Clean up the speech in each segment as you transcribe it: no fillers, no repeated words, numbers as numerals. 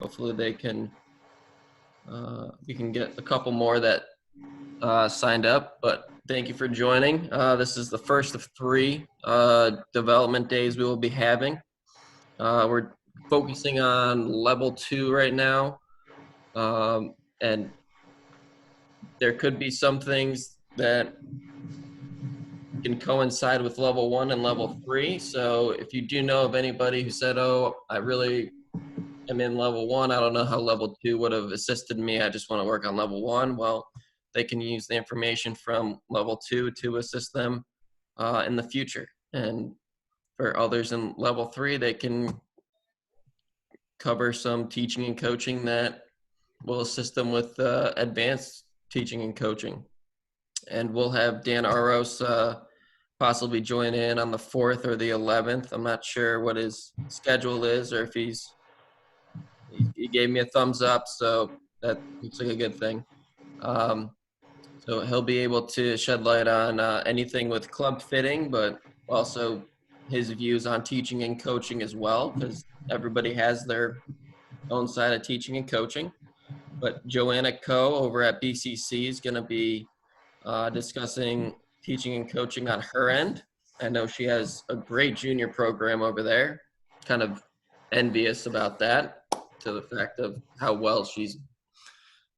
hopefully they can, we can get a couple more that signed up, but thank you for joining. This is the first of 3 development days we will be having. We're focusing on level 2 right now, and there could be some things that can coincide with level 1 and level 3. So if you do know of anybody who said, oh, I really am in level 1, I don't know how level 2 would have assisted me, I just want to work on level 1, well, they can use the information from level 2 to assist them in the future. And for others in level 3, they can cover some teaching and coaching that will assist them with advanced teaching and coaching. And we'll have Dan Aros possibly join in on the 4th or the 11th. I'm not sure what his schedule is, or if he gave me a thumbs up, so that looks like a good thing. So he'll be able to shed light on anything with club fitting, but also his views on teaching and coaching as well, because everybody has their own side of teaching and coaching. But Joanna Coe over at BCC is going to be discussing teaching and coaching on her end. I know she has a great junior program over there. Kind of envious about that, to the fact of how well she's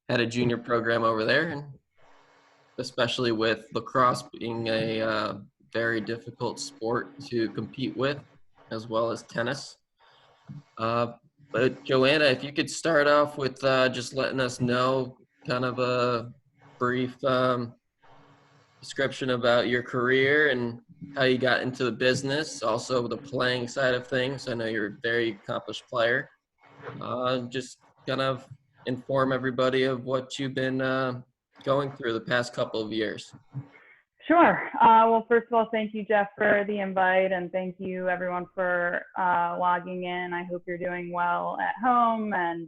had a junior program over there, and especially with lacrosse being a very difficult sport to compete with, as well as tennis. But Joanna, if you could start off with just letting us know kind of a brief description about your career and how you got into the business, also the playing side of things. I know you're a very accomplished player. Just kind of inform everybody of what you've been going through the past couple of years. Sure. Well, first of all, thank you, Jeff, for the invite, and thank you, everyone, for logging in. I hope you're doing well at home and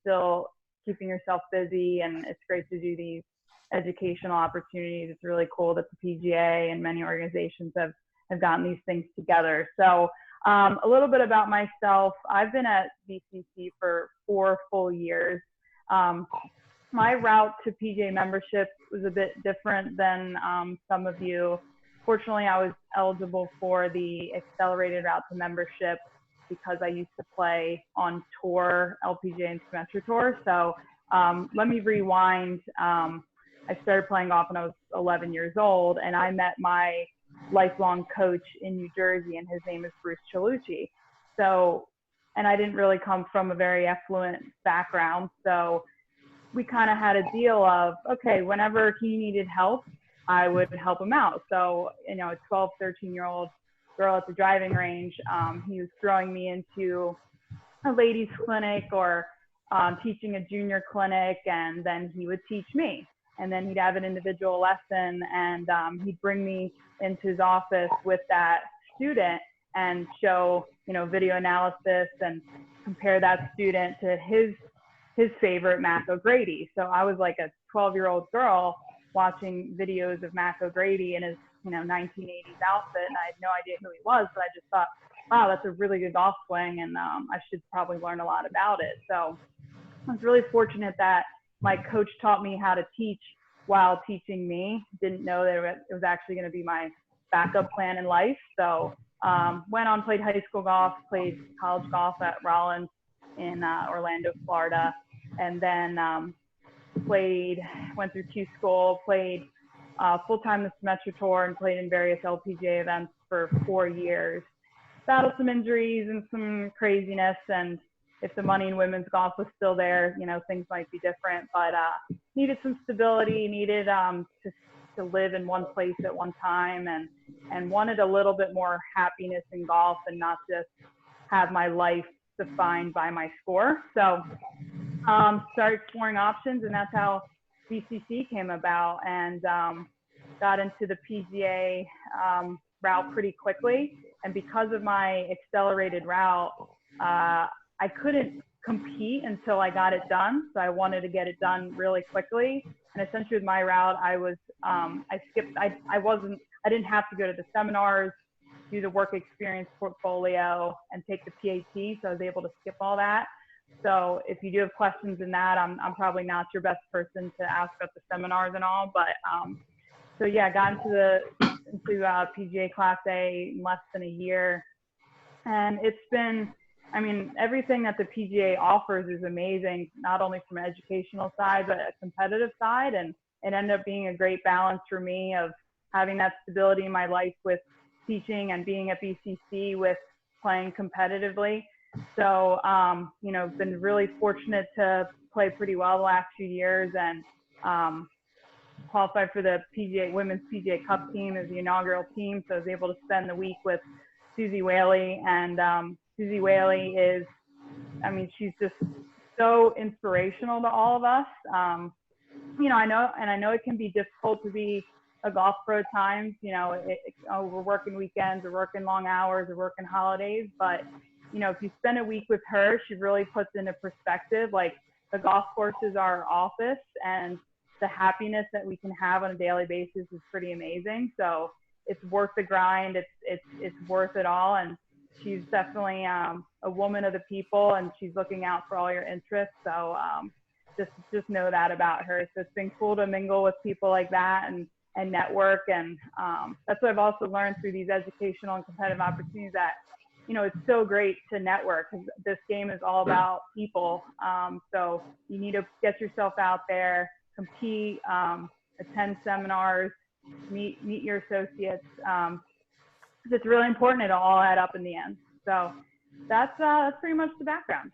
still keeping yourself busy, and it's great to do these educational opportunities. It's really cool that the PGA and many organizations have gotten these things together. So a little bit about myself. I've been at BCC for 4 full years. My route to PGA membership was a bit different than some of you. Fortunately, I was eligible for the accelerated route to membership because I used to play on tour, LPGA and Symetra Tour. So let me rewind. I started playing golf when I was 11 years old, and I met my lifelong coach in New Jersey, and his name is Bruce Chalucci. So, and I didn't really come from a very affluent background. So we kind of had a deal of, okay, whenever he needed help, I would help him out. So, you know, a 12, 13-year-old girl at the driving range, he was throwing me into a ladies clinic or teaching a junior clinic, and then he would teach me. And then he'd have an individual lesson, and he'd bring me into his office with that student and show, you know, video analysis and compare that student to his favorite Mac O'Grady. So I was like a 12-year-old girl watching videos of Mac O'Grady in his, you know, 1980s outfit, and I had no idea who he was, but I just thought, wow, that's a really good golf swing, and I should probably learn a lot about it. So I was really fortunate that my coach taught me how to teach while teaching me. Didn't know that it was actually going to be my backup plan in life. So went on, played high school golf, played college golf at Rollins in Orlando, Florida, and then went through Q school, played full-time the Symetra Tour, and played in various LPGA events for 4 years. Battled some injuries and some craziness, and if the money in women's golf was still there, you know, things might be different, but needed some stability, needed to live in one place at one time, and wanted a little bit more happiness in golf and not just have my life defined by my score. So started exploring options, and that's how BCC came about, and got into the PGA route pretty quickly. And because of my accelerated route, I couldn't compete until I got it done. So I wanted to get it done really quickly. And essentially with my route, I didn't have to go to the seminars, do the work experience portfolio, and take the PAT. So I was able to skip all that. So if you do have questions in that, I'm probably not your best person to ask about the seminars and all, but so yeah, got into PGA Class A in less than a year, and it's been, I mean, everything that the PGA offers is amazing, not only from an educational side but a competitive side, and it ended up being a great balance for me of having that stability in my life with teaching and being at BCC with playing competitively. So, you know, been really fortunate to play pretty well the last few years, and qualified for the PGA Women's PGA Cup team as the inaugural team. So I was able to spend the week with Susie Whaley, and Susie Whaley is, I mean, she's just so inspirational to all of us. You know, I know it can be difficult to be a golf pro at times. You know, we're working weekends, we're working long hours, we're working holidays, but you know, if you spend a week with her, she really puts into perspective, like, the golf course is our office, and the happiness that we can have on a daily basis is pretty amazing. So it's worth the grind. It's worth it all. And she's definitely a woman of the people, and she's looking out for all your interests. So just know that about her. So it's been cool to mingle with people like that and network. And that's what I've also learned through these educational and competitive opportunities, that, you know, it's so great to network, because this game is all about people. So you need to get yourself out there, compete, attend seminars, meet your associates. It's really important. It'll all add up in the end. So that's pretty much the background.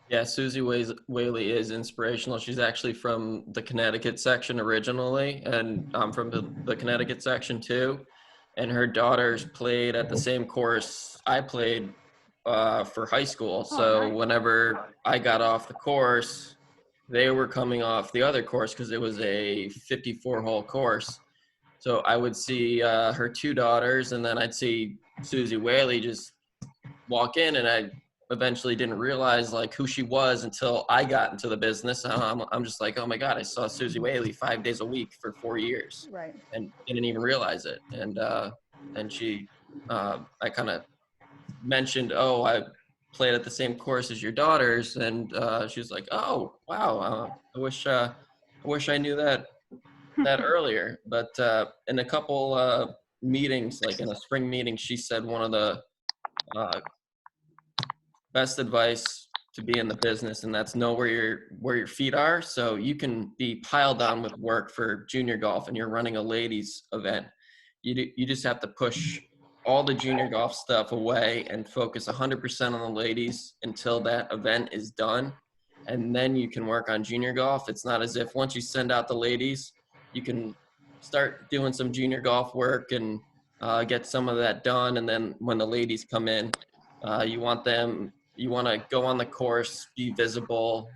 Yeah, Susie Whaley is inspirational. She's actually from the Connecticut section originally, and I'm from the Connecticut section too. And her daughters played at the same course I played for high school. So nice. Whenever I got off the course, they were coming off the other course because it was a 54-hole course. So I would see her two daughters, and then I'd see Susie Whaley just walk in, and I eventually didn't realize like who she was until I got into the business. I'm just like, oh my God, I saw Susie Whaley 5 days a week for 4 years, Right. and didn't even realize it. And she, I kind of mentioned, oh, I played at the same course as your daughters, and she was like, oh wow, I wish I knew that earlier. But in a couple meetings, like in a spring meeting, she said one of the best advice to be in the business, and that's know where your feet are. So you can be piled on with work for junior golf, and you're running a ladies event. You just have to push all the junior golf stuff away and focus 100% on the ladies until that event is done, and then you can work on junior golf. It's not as if once you send out the ladies, you can start doing some junior golf work and get some of that done, and then when the ladies come in, you want to go on the course, be visible,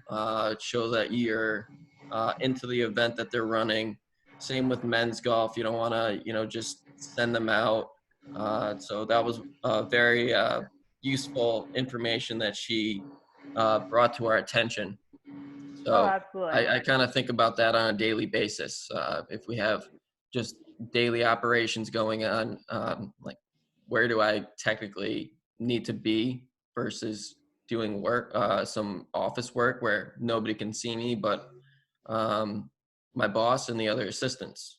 show that you're into the event that they're running. Same with men's golf. You don't want to, just send them out. So that was very useful information that she brought to our attention. So absolutely. I kind of think about that on a daily basis. If we have just daily operations going on, like where do I technically need to be versus doing work, some office work where nobody can see me but my boss and the other assistants.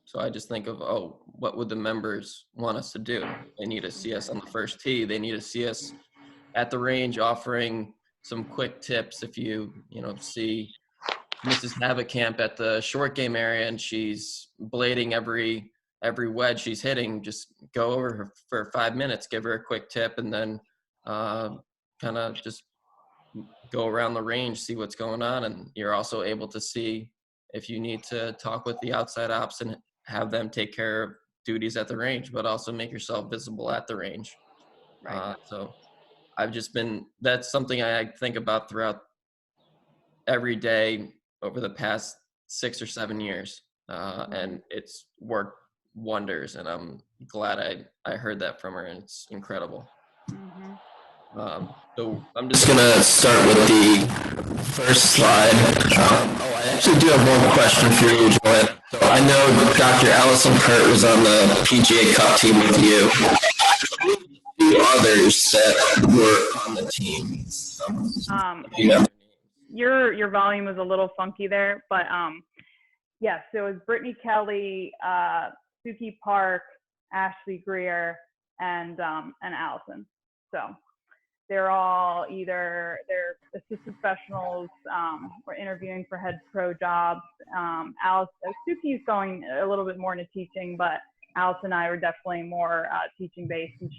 So I just think of, oh, what would the members want us to do? They need to see us on the first tee. They need to see us at the range offering some quick tips. If you see Mrs. Haverkamp at the short game area and she's blading every wedge she's hitting, just go over her for 5 minutes, give her a quick tip, and then kind of just go around the range, see what's going on. And you're also able to see if you need to talk with the outside ops and have them take care of duties at the range, but also make yourself visible at the range. Right. So that's something I think about throughout every day over the past 6 or 7 years. And it's worked wonders, and I'm glad I heard that from her, and it's incredible. So I'm just gonna start with the first slide. I actually do have one question for you, Joanne. So I know Dr. Allison Kurt was on the PGA Cup team with you. Two others that were on the team. So Your volume was a little funky there, but yes, so it was Brittany Kelly, Suki Park, Ashley Greer, and Allison. So they're all either they're assistant professionals or interviewing for head pro jobs. Suki's going a little bit more into teaching, but Allison and I were definitely more teaching based, and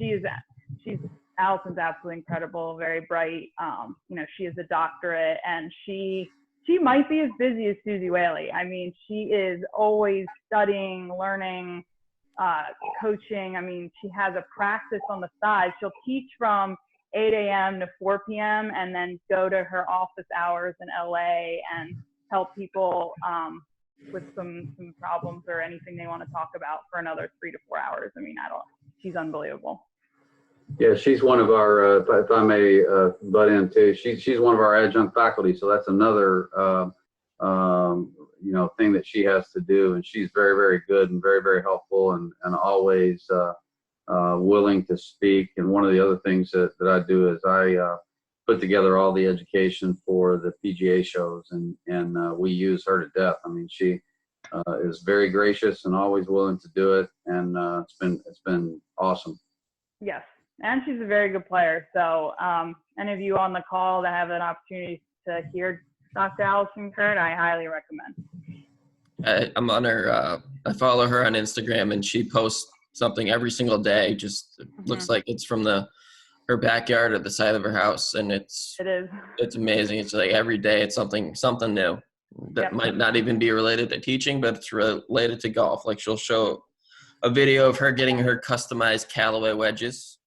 Allison's absolutely incredible, very bright. She has a doctorate, and she might be as busy as Susie Whaley. I mean, she is always studying, learning, coaching. I mean, she has a practice on the side. She'll teach from 8 a.m. to 4 p.m. and then go to her office hours in LA and help people with some problems or anything they want to talk about for another 3 to 4 hours. I mean, she's unbelievable. Yeah, she's one of our, if I may butt in too, she's one of our adjunct faculty. So that's another, thing that she has to do. And she's very, very good and very, very helpful and always willing to speak. And one of the other things that I do is I put together all the education for the PGA shows, and we use her to death. I mean, she is very gracious and always willing to do it. And it's been awesome. Yes. And she's a very good player. So any of you on the call that have an opportunity to hear Dr. Allison Kurt, I highly recommend. I'm on her, I follow her on Instagram, and she posts something every single day. Just looks like it's from her backyard or the side of her house. And it is. It's amazing. It's like every day it's something new that might not even be related to teaching, but it's related to golf. Like she'll show a video of her getting her customized Callaway wedges.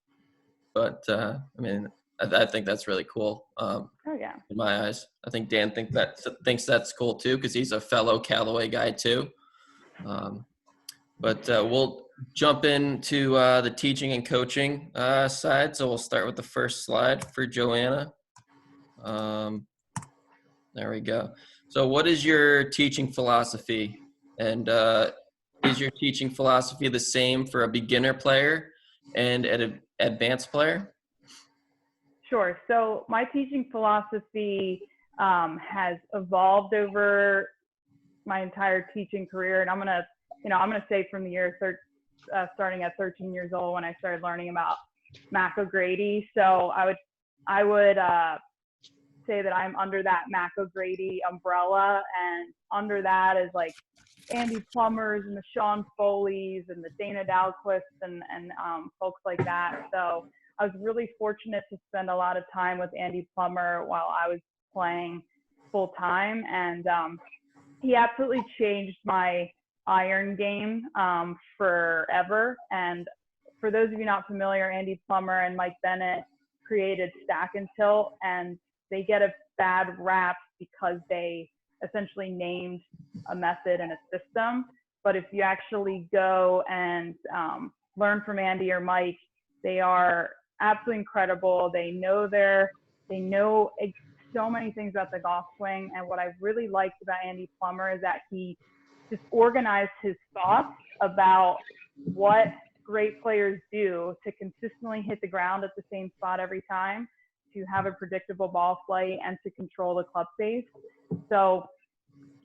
But I think that's really cool. In my eyes, I think Dan thinks that's cool too, because he's a fellow Callaway guy too. But we'll jump into the teaching and coaching side. So we'll start with the first slide for Joanna. There we go. So what is your teaching philosophy? And is your teaching philosophy the same for a beginner player and an advanced player? Sure. So my teaching philosophy has evolved over my entire teaching career, and I'm gonna say from the year starting at 13 years old when I started learning about MAPGA. So I would say that I'm under that MAPGA umbrella, and under that is like Andy Plumbers and the Sean Foleys and the Dana Dalquist and folks like that. So I was really fortunate to spend a lot of time with Andy Plummer while I was playing full time, and he absolutely changed my iron game forever. And for those of you not familiar, Andy Plummer and Mike Bennett created Stack and Tilt, and they get a bad rap because they essentially named a method and a system. But if you actually go and learn from Andy or Mike, they are absolutely incredible. They know so many things about the golf swing. And what I really liked about Andy Plummer is that he just organized his thoughts about what great players do to consistently hit the ground at the same spot every time, to have a predictable ball flight, and to control the club face. So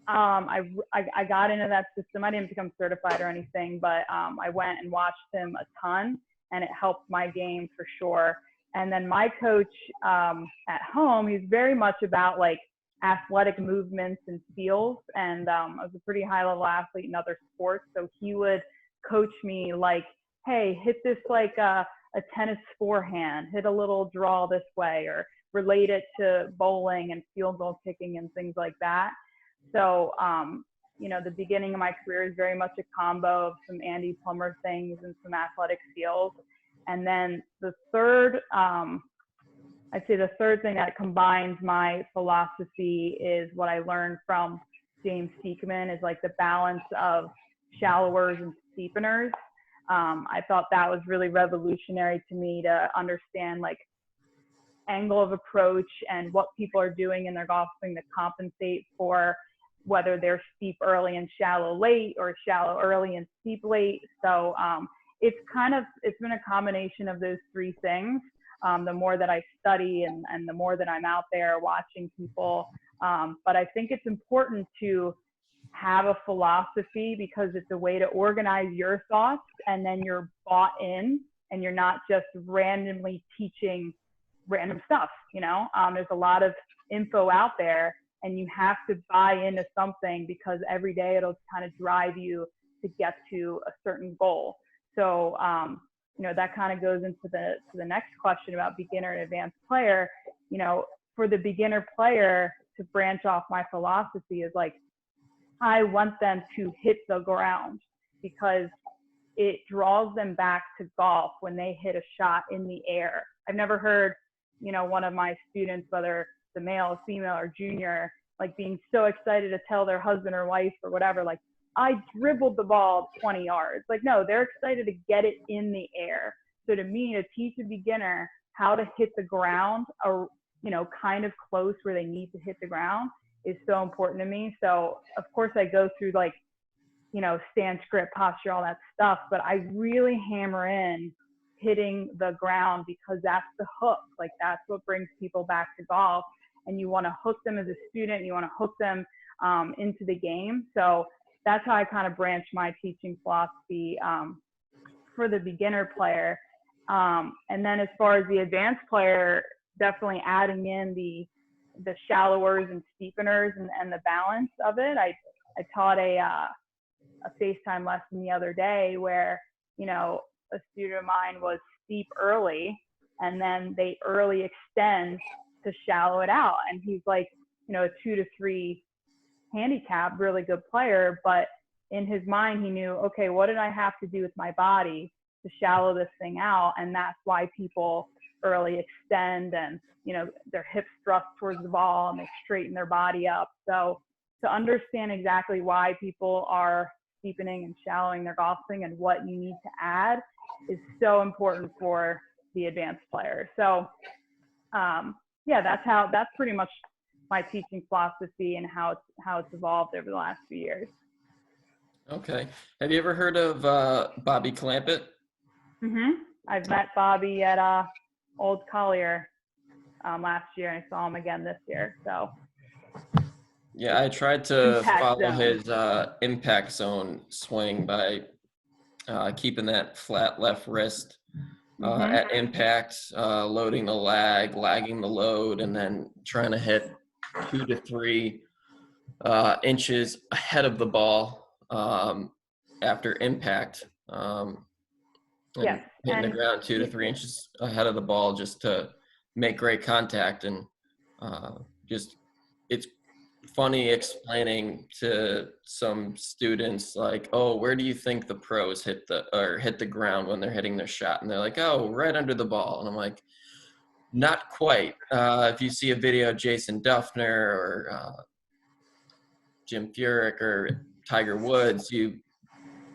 I got into that system. I didn't become certified or anything, but I went and watched him a ton, and it helped my game for sure. And then my coach at home, he's very much about like athletic movements and feels. And I was a pretty high level athlete in other sports. So he would coach me like, hey, hit this like a tennis forehand, hit a little draw this way, or relate it to bowling and field goal kicking and things like that. So, the beginning of my career is very much a combo of some Andy Plummer things and some athletic skills. And then the third, I'd say the third thing that combines my philosophy is what I learned from James Steekman, is like the balance of shallowers and steepeners. I thought that was really revolutionary to me, to understand like angle of approach and what people are doing in their golf swing to compensate for whether they're steep early and shallow late, or shallow early and steep late. So it's been a combination of those three things. the more that I study and the more that I'm out there watching people. But I think it's important to have a philosophy because it's a way to organize your thoughts, and then you're bought in and you're not just randomly teaching random stuff. There's a lot of info out there, and you have to buy into something because every day it'll kind of drive you to get to a certain goal. So, that kind of goes into the next question about beginner and advanced player. For the beginner player, to branch off my philosophy is like, I want them to hit the ground because it draws them back to golf when they hit a shot in the air. I've never heard, one of my students, whether the male, female, or junior, like being so excited to tell their husband or wife or whatever, like, I dribbled the ball 20 yards. Like, no, they're excited to get it in the air. So to me, to teach a beginner how to hit the ground or, kind of close where they need to hit the ground is so important to me. So of course I go through like, stance, grip, posture, all that stuff, but I really hammer in hitting the ground because that's the hook. Like, that's what brings people back to golf. And you want to hook them as a student. You want to hook them into the game. So that's how I kind of branch my teaching philosophy for the beginner player. And then as far as the advanced player, definitely adding in the shallowers and steepeners and the balance of it. I taught a FaceTime lesson the other day where, a student of mine was steep early and then they early extend to shallow it out. And he's like, a 2 to 3 handicap, really good player. But in his mind, he knew, okay, what did I have to do with my body to shallow this thing out? And that's why people early extend and, their hips thrust towards the ball and they straighten their body up. So to understand exactly why people are steepening and shallowing their golf swing and what you need to add is so important for the advanced player. So that's pretty much my teaching philosophy and how it's evolved over the last few years. Okay. Have you ever heard of Bobby Clampett? I've met Bobby at Old Collier last year, and I saw him again this year. So yeah, I tried to Impact follow zone. his impact zone swing by keeping that flat left wrist at impact, loading the lagging the load, and then trying to hit 2 to 3 inches ahead of the ball after impact. Yes. Hitting the ground 2 to 3 inches ahead of the ball just to make great contact. And just, it's funny explaining to some students like, oh, where do you think the pros hit the ground when they're hitting their shot? And they're like, oh, right under the ball. And I'm like, not quite. If you see a video of Jason Duffner or Jim Furyk or Tiger Woods,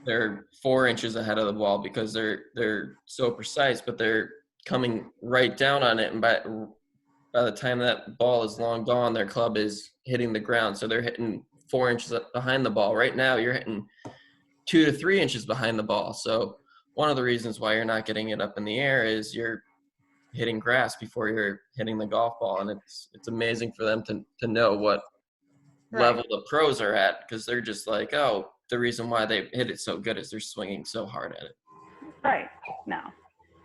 they're 4 inches ahead of the ball because they're so precise, but they're coming right down on it, and by the time that ball is long gone, their club is hitting the ground. So they're hitting 4 inches behind the ball. Right now, you're hitting 2 to 3 inches behind the ball. So one of the reasons why you're not getting it up in the air is you're hitting grass before you're hitting the golf ball, and it's amazing for them to know what level the pros are at, because they're just like, oh, the reason why they hit it so good is they're swinging so hard at it. Right. No.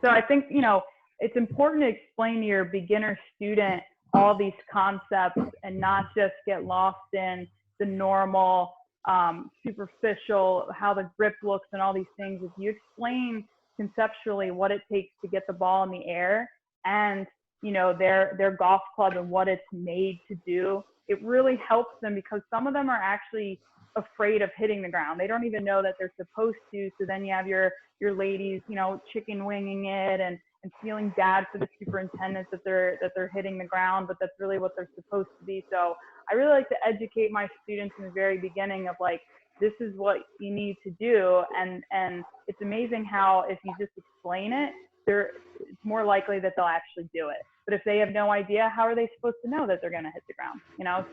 So I think, it's important to explain to your beginner student all these concepts and not just get lost in the normal, superficial, how the grip looks and all these things. If you explain conceptually what it takes to get the ball in the air and, their golf club and what it's made to do, it really helps them, because some of them are actually afraid of hitting the ground. They don't even know that they're supposed to. So then you have your ladies, chicken winging it and feeling bad for the superintendents that they're hitting the ground, but that's really what they're supposed to be. So I really like to educate my students in the very beginning of like, this is what you need to do. And it's amazing how if you just explain it, it's more likely that they'll actually do it. But if they have no idea, how are they supposed to know that they're going to hit the ground?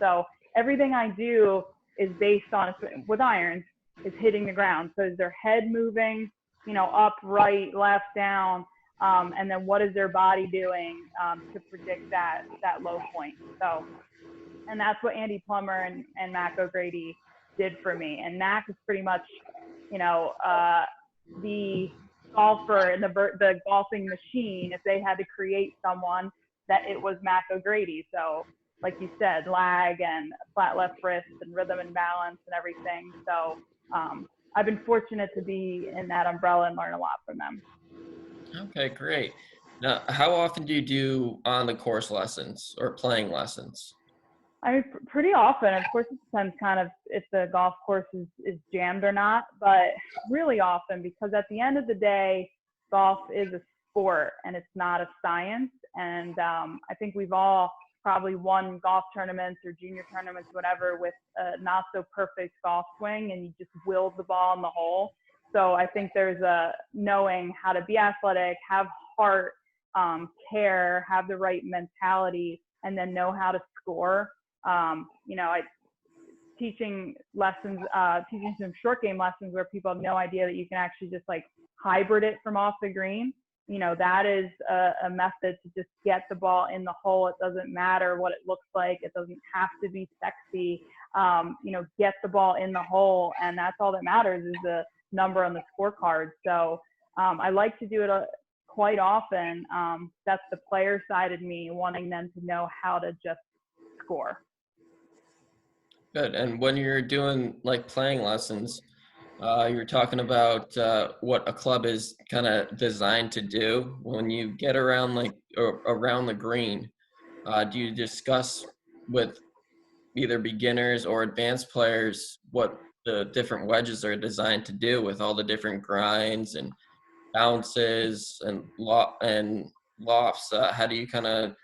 So everything I do is based on, with irons, is hitting the ground. So is their head moving, up, right, left, down? And then what is their body doing to predict that low point. So, and that's what Andy Plummer and Mac O'Grady did for me. And Mac is pretty much, you know, the golfer and the golfing machine. If they had to create someone, that it was Mac O'Grady. So, like you said, lag and flat left wrist and rhythm and balance and everything. So I've been fortunate to be in that umbrella and learn a lot from them. Okay, great. Now, how often do you do on the course lessons or playing lessons? I mean, pretty often. Of course, it depends kind of if the golf course is jammed or not, but really often, because at the end of the day, golf is a sport and it's not a science. And I think we've all probably won golf tournaments or junior tournaments, whatever, with a not so perfect golf swing, and you just willed the ball in the hole. So I think there's a knowing how to be athletic, have heart, care, have the right mentality, and then know how to score. You know, I teaching lessons, teaching some short game lessons where people have no idea that you can actually just like hybrid it from off the green. You know, that is a method to just get the ball in the hole. It doesn't matter what it looks like. It doesn't have to be sexy. You know, get the ball in the hole, and that's all that matters is the number on the scorecard. So I like to do it quite often. That's the player side of me, wanting them to know how to just score. Good. And when you're doing like playing lessons, you're talking about what a club is kind of designed to do. When you get around like or around the green, do you discuss with either beginners or advanced players what the different wedges are designed to do with all the different grinds and bounces and lofts? How do you kind of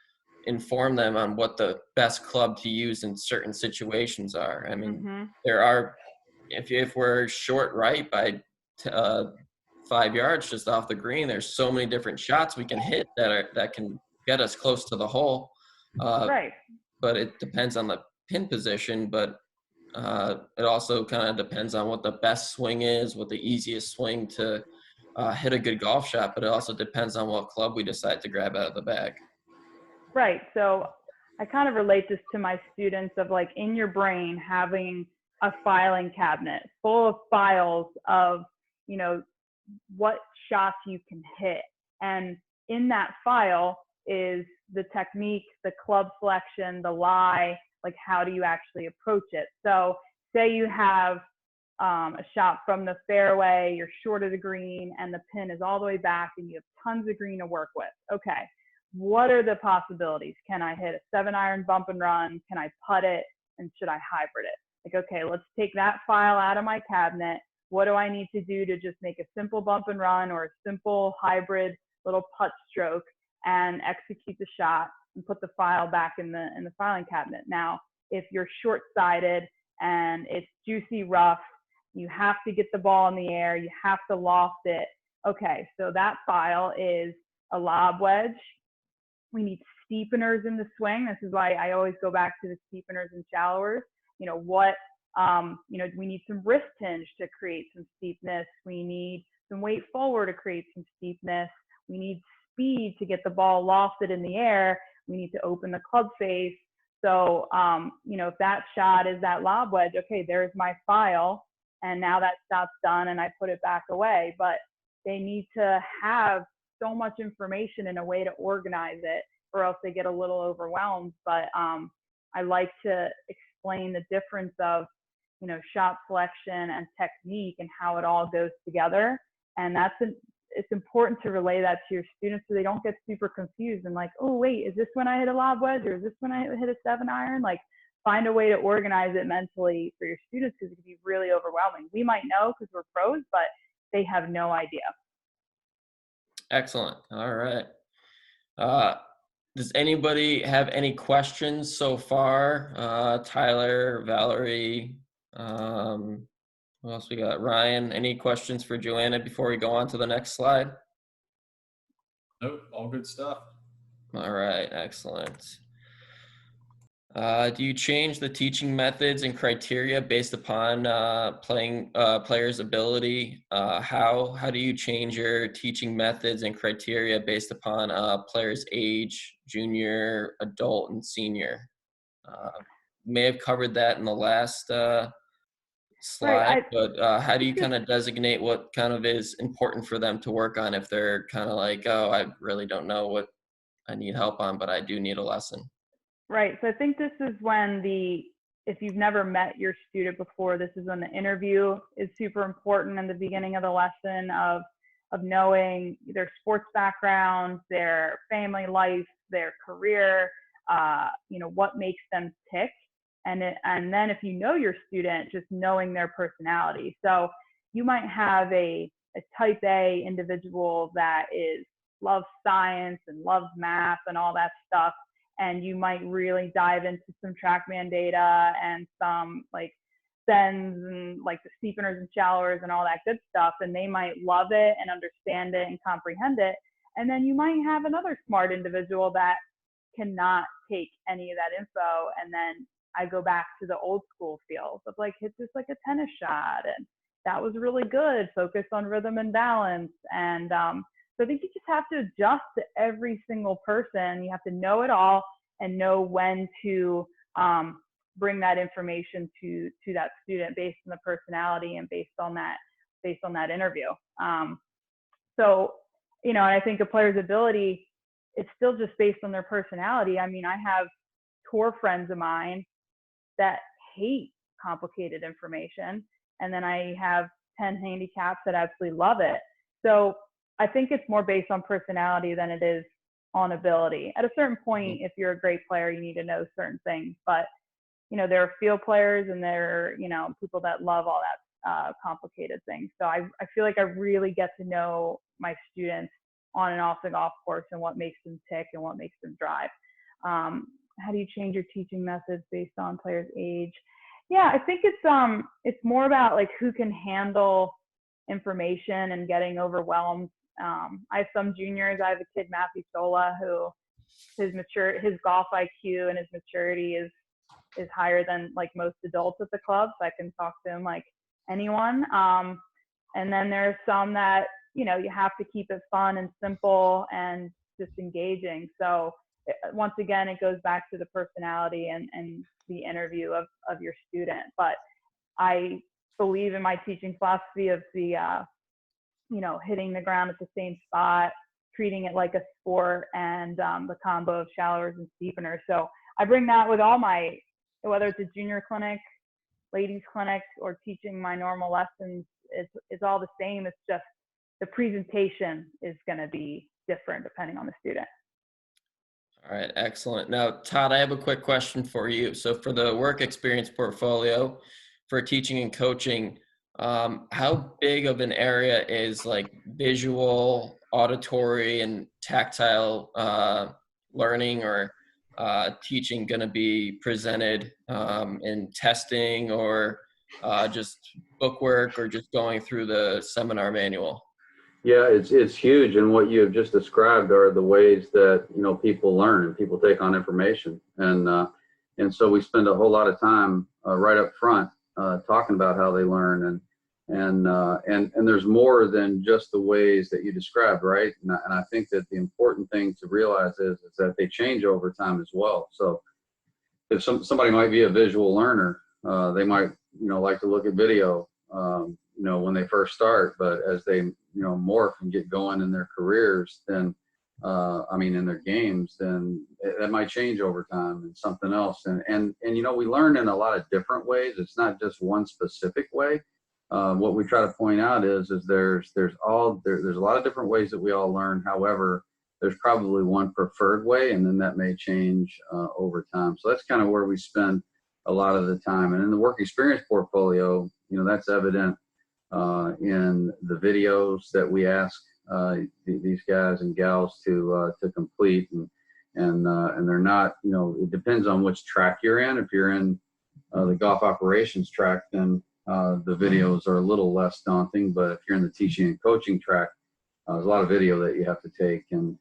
inform them on what the best club to use in certain situations are? I mean, there are, if we're short right by 5 yards just off the green, there's so many different shots we can hit that can get us close to the hole. Right. But it depends on the pin position, but it also kind of depends on what the best swing is, what the easiest swing to hit a good golf shot, but it also depends on what club we decide to grab out of the bag. Right. So I kind of relate this to my students of like in your brain having a filing cabinet full of files of, you know, what shots you can hit. And in that file is the technique, the club selection, the lie, like how do you actually approach it? So say you have a shot from the fairway, you're short of the green and the pin is all the way back and you have tons of green to work with. Okay, what are the possibilities? Can I hit a 7-iron bump and run? Can I putt it? And should I hybrid it? Like, okay, let's take that file out of my cabinet. What do I need to do to just make a simple bump and run or a simple hybrid little putt stroke and execute the shot and put the file back in the filing cabinet? Now, if you're short-sighted and it's juicy rough, you have to get the ball in the air, you have to loft it. Okay, so that file is a lob wedge. We need steepeners in the swing. This is why I always go back to the steepeners and shallowers. You know, we need some wrist hinge to create some steepness. We need some weight forward to create some steepness. We need speed to get the ball lofted in the air. We need to open the club face. So, if that shot is that lob wedge, okay, there's my file. And now that shot's done and I put it back away. But they need to have so much information in a way to organize it, or else they get a little overwhelmed. But I like to explain the difference of, shot selection and technique and how it all goes together. And it's important to relay that to your students so they don't get super confused and like, oh, wait, is this when I hit a lob wedge or is this when I hit a 7-iron? Like, find a way to organize it mentally for your students because it can be really overwhelming. We might know because we're pros, but they have no idea. Excellent. All right. Does anybody have any questions so far? Tyler, Valerie, who else we got? Ryan, any questions for Joanna before we go on to the next slide? Nope, all good stuff. All right, excellent. Do you change the teaching methods and criteria based upon players' ability? How do you change your teaching methods and criteria based upon players' age, junior, adult, and senior? May have covered that in the last Right. slide, but how do you kind of designate what kind of is important for them to work on if they're kind of like, oh, I really don't know what I need help on, but I do need a lesson? Right. So I think this is when if you've never met your student before, this is when the interview is super important in the beginning of the lesson of knowing their sports background, their family life, their career, what makes them tick. And then if you know your student, just knowing their personality. So you might have a type A individual that loves science and loves math and all that stuff. And you might really dive into some TrackMan data and some like sends and like the steepeners and shallowers and all that good stuff. And they might love it and understand it and comprehend it. And then you might have another smart individual that cannot take any of that info. And then I go back to the old school feels of like, hit this like a tennis shot. And that was really good. Focus on rhythm and balance. And so I think you just have to adjust to every single person. You have to know it all and know when to bring that information to that student based on the personality and based on that interview. So, and I think a player's ability, it's still just based on their personality. I mean, I have tour friends of mine that hate complicated information. And then I have 10 handicaps that absolutely love it. So I think it's more based on personality than it is on ability. At a certain point, if you're a great player, you need to know certain things. But, there are field players and there are, people that love all that complicated things. So I feel like I really get to know my students on and off the golf course and what makes them tick and what makes them drive. How do you change your teaching methods based on players' age? Yeah, I think it's more about like who can handle information and getting overwhelmed. I have some juniors. I have a kid, Matthew Sola, who his golf IQ and his maturity is higher than like most adults at the club. So I can talk to him like anyone. And then there's some that, you have to keep it fun and simple and just engaging. So once again, it goes back to the personality and the interview of your student. But I believe in my teaching philosophy of the, hitting the ground at the same spot, treating it like a sport, and the combo of shallowers and steepeners. So I bring that with all my, whether it's a junior clinic, ladies clinic, or teaching my normal lessons, it's all the same. It's just the presentation is going to be different depending on the student. All right, excellent. Now, Todd, I have a quick question for you. So for the work experience portfolio for teaching and coaching, how big of an area is like visual, auditory, and tactile learning or teaching going to be presented in testing or just bookwork or just going through the seminar manual? Yeah, it's huge, and what you have just described are the ways that people learn and people take on information, and so we spend a whole lot of time right up front talking about how they learn, and there's more than just the ways that you described, right? And I think that the important thing to realize is that they change over time as well. So if somebody might be a visual learner, they might like to look at video. When they first start, but as they morph and get going in their careers, then in their games, then that might change over time and something else. And we learn in a lot of different ways. It's not just one specific way. What we try to point out is there's a lot of different ways that we all learn. However, there's probably one preferred way, and then that may change over time. So that's kind of where we spend a lot of the time. And in the work experience portfolio, that's evident in the videos that we ask these guys and gals to complete, and they're not, it depends on which track you're in. If you're in the golf operations track, then the videos are a little less daunting. But if you're in the teaching and coaching track, there's a lot of video that you have to take, and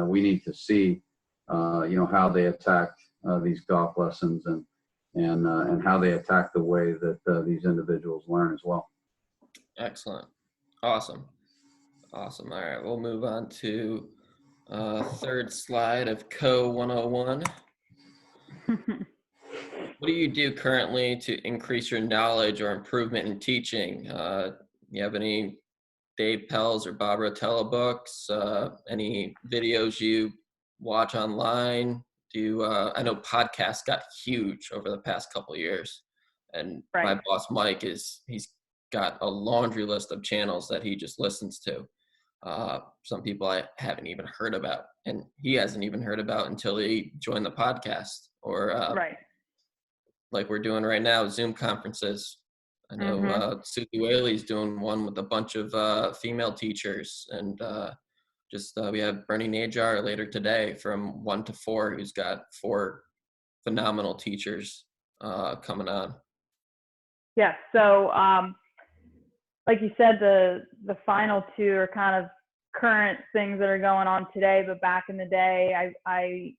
we need to see how they attacked these golf lessons and how they attack the way that these individuals learn as well. Excellent. Awesome. Awesome. All right, we'll move on to third slide of Co 101. What do you do currently to increase your knowledge or improvement in teaching? You have any Dave Pell's or Bob Rotella books? Any videos you watch online? I know podcasts got huge over the past couple of years, and Right. my boss Mike he's got a laundry list of channels that he just listens to. Some people I haven't even heard about, and he hasn't even heard about until he joined the podcast, or Right. like we're doing right now, Zoom conferences. I know Susie Whaley's doing one with a bunch of female teachers, and we have Bernie Najar later today from 1 to 4, who's got 4 phenomenal teachers coming on. Yeah. So, like you said, the final 2 are kind of current things that are going on today. But back in the day, I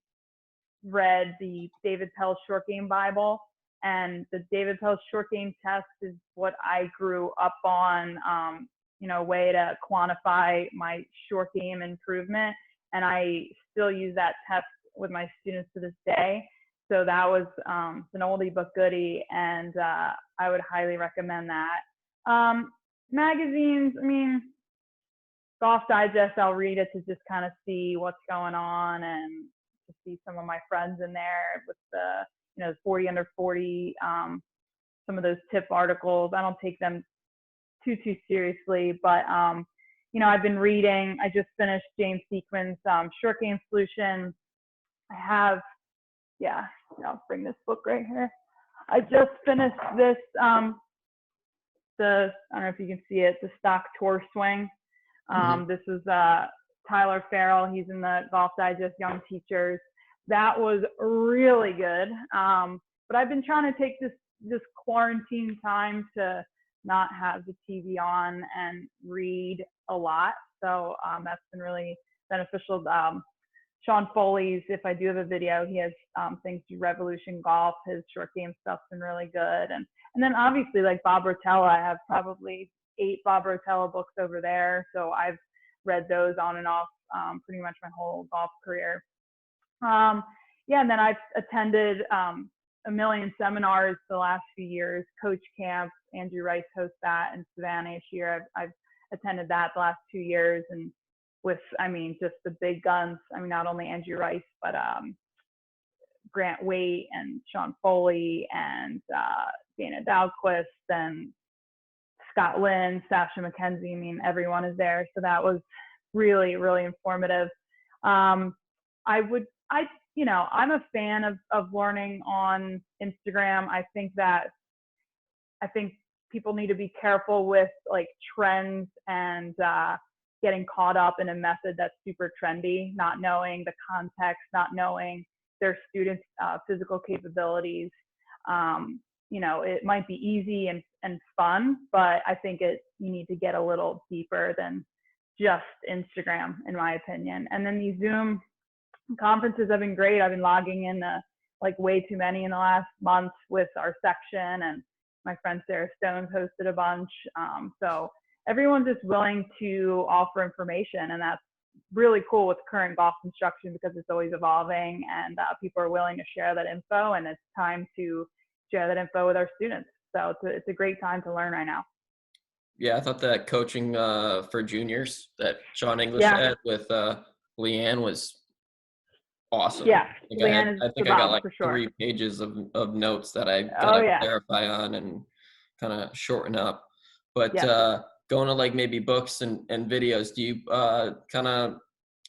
read the David Pell Short Game Bible, and the David Pell Short Game Test is what I grew up on. A way to quantify my short game improvement, and I still use that test with my students to this day. So that was an oldie but goodie, and I would highly recommend that. Magazines, I mean, Golf Digest, I'll read it to just kind of see what's going on and to see some of my friends in there with the 40 under 40, some of those tip articles. I don't take them too seriously, but I've been reading. I just finished James Sequin's Short Game Solution. I'll bring this book right here. I just finished this, I don't know if you can see it, the Stock Tour Swing. This is Tyler Farrell. He's in the Golf Digest Young Teachers. That was really good. But I've been trying to take this quarantine time to not have the TV on and read a lot. So that's been really beneficial. Sean Foley's, if I do have a video, he has things to Revolution Golf. His short game stuff's been really good. And then obviously like Bob Rotella, I have probably 8 Bob Rotella books over there. So I've read those on and off pretty much my whole golf career. And then I've attended a million seminars the last few years. Coach Camp, Andrew Rice hosts that in Savannah each year. I've attended that the last 2 years, and with, just the big guns. Not only Andrew Rice, but Grant Waite and Sean Foley and Dana Dahlquist and Scott Lynn, Sasha McKenzie. Everyone is there. So that was really, really informative. I'm a fan of learning on Instagram. I think people need to be careful with like trends and getting caught up in a method that's super trendy, not knowing the context, not knowing their students' physical capabilities. It might be easy and fun, but I think you need to get a little deeper than just Instagram, in my opinion. And then these Zoom conferences have been great. I've been logging in like way too many in the last month with our section, and my friend Sarah Stone's hosted a bunch. So everyone's just willing to offer information, and that's really cool with current golf instruction because it's always evolving, and people are willing to share that info, and it's time to share that info with our students. So it's a great time to learn right now. Yeah, I thought that coaching for juniors that Sean English had with Leanne was awesome. Yeah, I think I got like 3 pages of notes that I gotta clarify on and kind of shorten up. But going to like maybe books and videos, do you kind of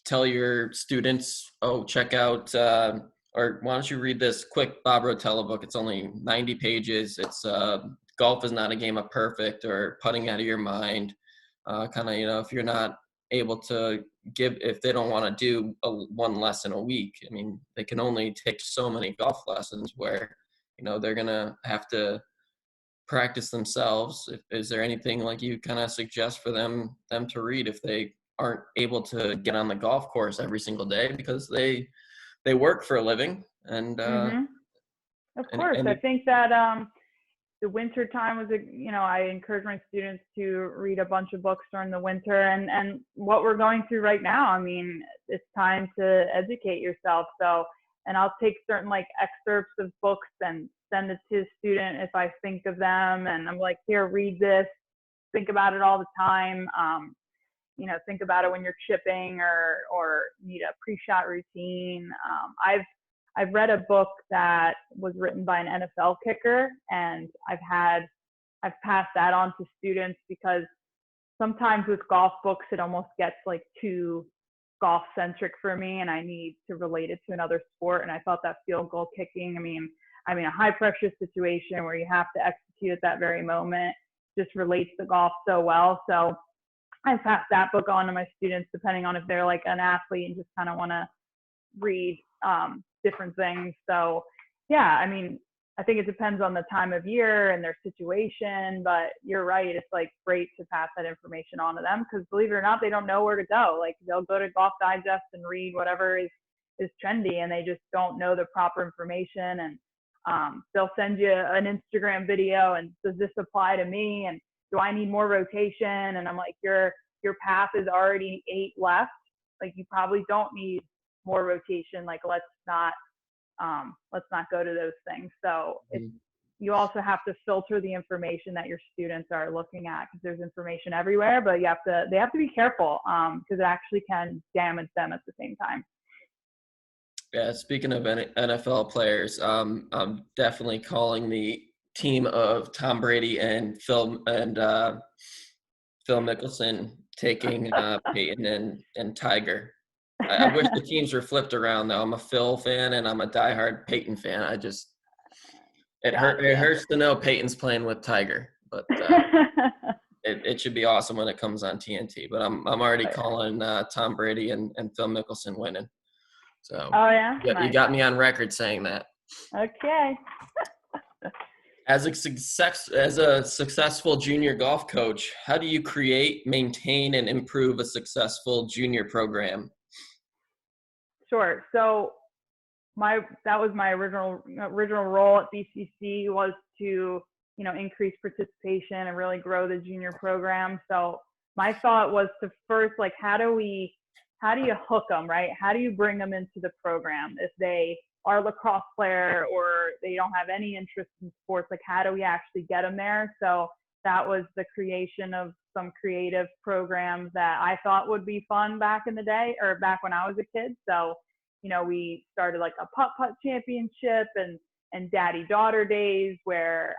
tell your students, check out, or why don't you read this quick Bob Rotella book? It's only 90 pages. It's Golf is Not a Game of Perfect, or Putting Out of Your Mind. If you're not able to if they don't want to do one lesson a week, they can only take so many golf lessons where, they're going to have to practice themselves. Is there anything like you kind of suggest for them to read if they aren't able to get on the golf course every single day because they work for a living? And Mm-hmm. Of course. I think that the winter time was I encourage my students to read a bunch of books during the winter, and what we're going through right now, I mean, it's time to educate yourself. So, and I'll take certain like excerpts of books and send it to a student if I think of them, and I'm like, here, read this, think about it all the time. Think about it when you're chipping or need a pre-shot routine. I've read a book that was written by an NFL kicker, and I've passed that on to students because sometimes with golf books it almost gets like too golf centric for me, and I need to relate it to another sport. And I thought that field goal kicking, I mean a high pressure situation where you have to execute at that very moment, just relates to golf so well. So I pass that book on to my students, depending on if they're like an athlete and just kind of want to read different things. So yeah, I mean, I think it depends on the time of year and their situation, but you're right. It's like great to pass that information on to them because believe it or not, they don't know where to go. Like they'll go to Golf Digest and read whatever is trendy, and they just don't know the proper information. And they'll send you an Instagram video and does this apply to me? And do I need more rotation? And I'm like, your path is already 8 left. Like you probably don't need more rotation. Like let's not go to those things. So you also have to filter the information that your students are looking at because there's information everywhere, but they have to be careful because it actually can damage them at the same time. Yeah, speaking of NFL players, I'm definitely calling the team of Tom Brady and Phil Mickelson taking Peyton and Tiger. I wish the teams were flipped around though. I'm a Phil fan and I'm a diehard Peyton fan. It hurts to know Peyton's playing with Tiger, but it should be awesome when it comes on TNT. But I'm already calling Tom Brady and Phil Mickelson winning. So oh yeah, you got me on record saying that. Okay. As a successful junior golf coach, how do you create, maintain, and improve a successful junior program? Sure. So that was my original role at BCC, was to increase participation and really grow the junior program. So my thought was to first, like, how do you hook them, right? How do you bring them into the program if they are a lacrosse player or they don't have any interest in sports? Like, how do we actually get them there? So that was the creation of some creative programs that I thought would be fun back in the day, or back when I was a kid. So, we started like a putt-putt championship and daddy-daughter days where,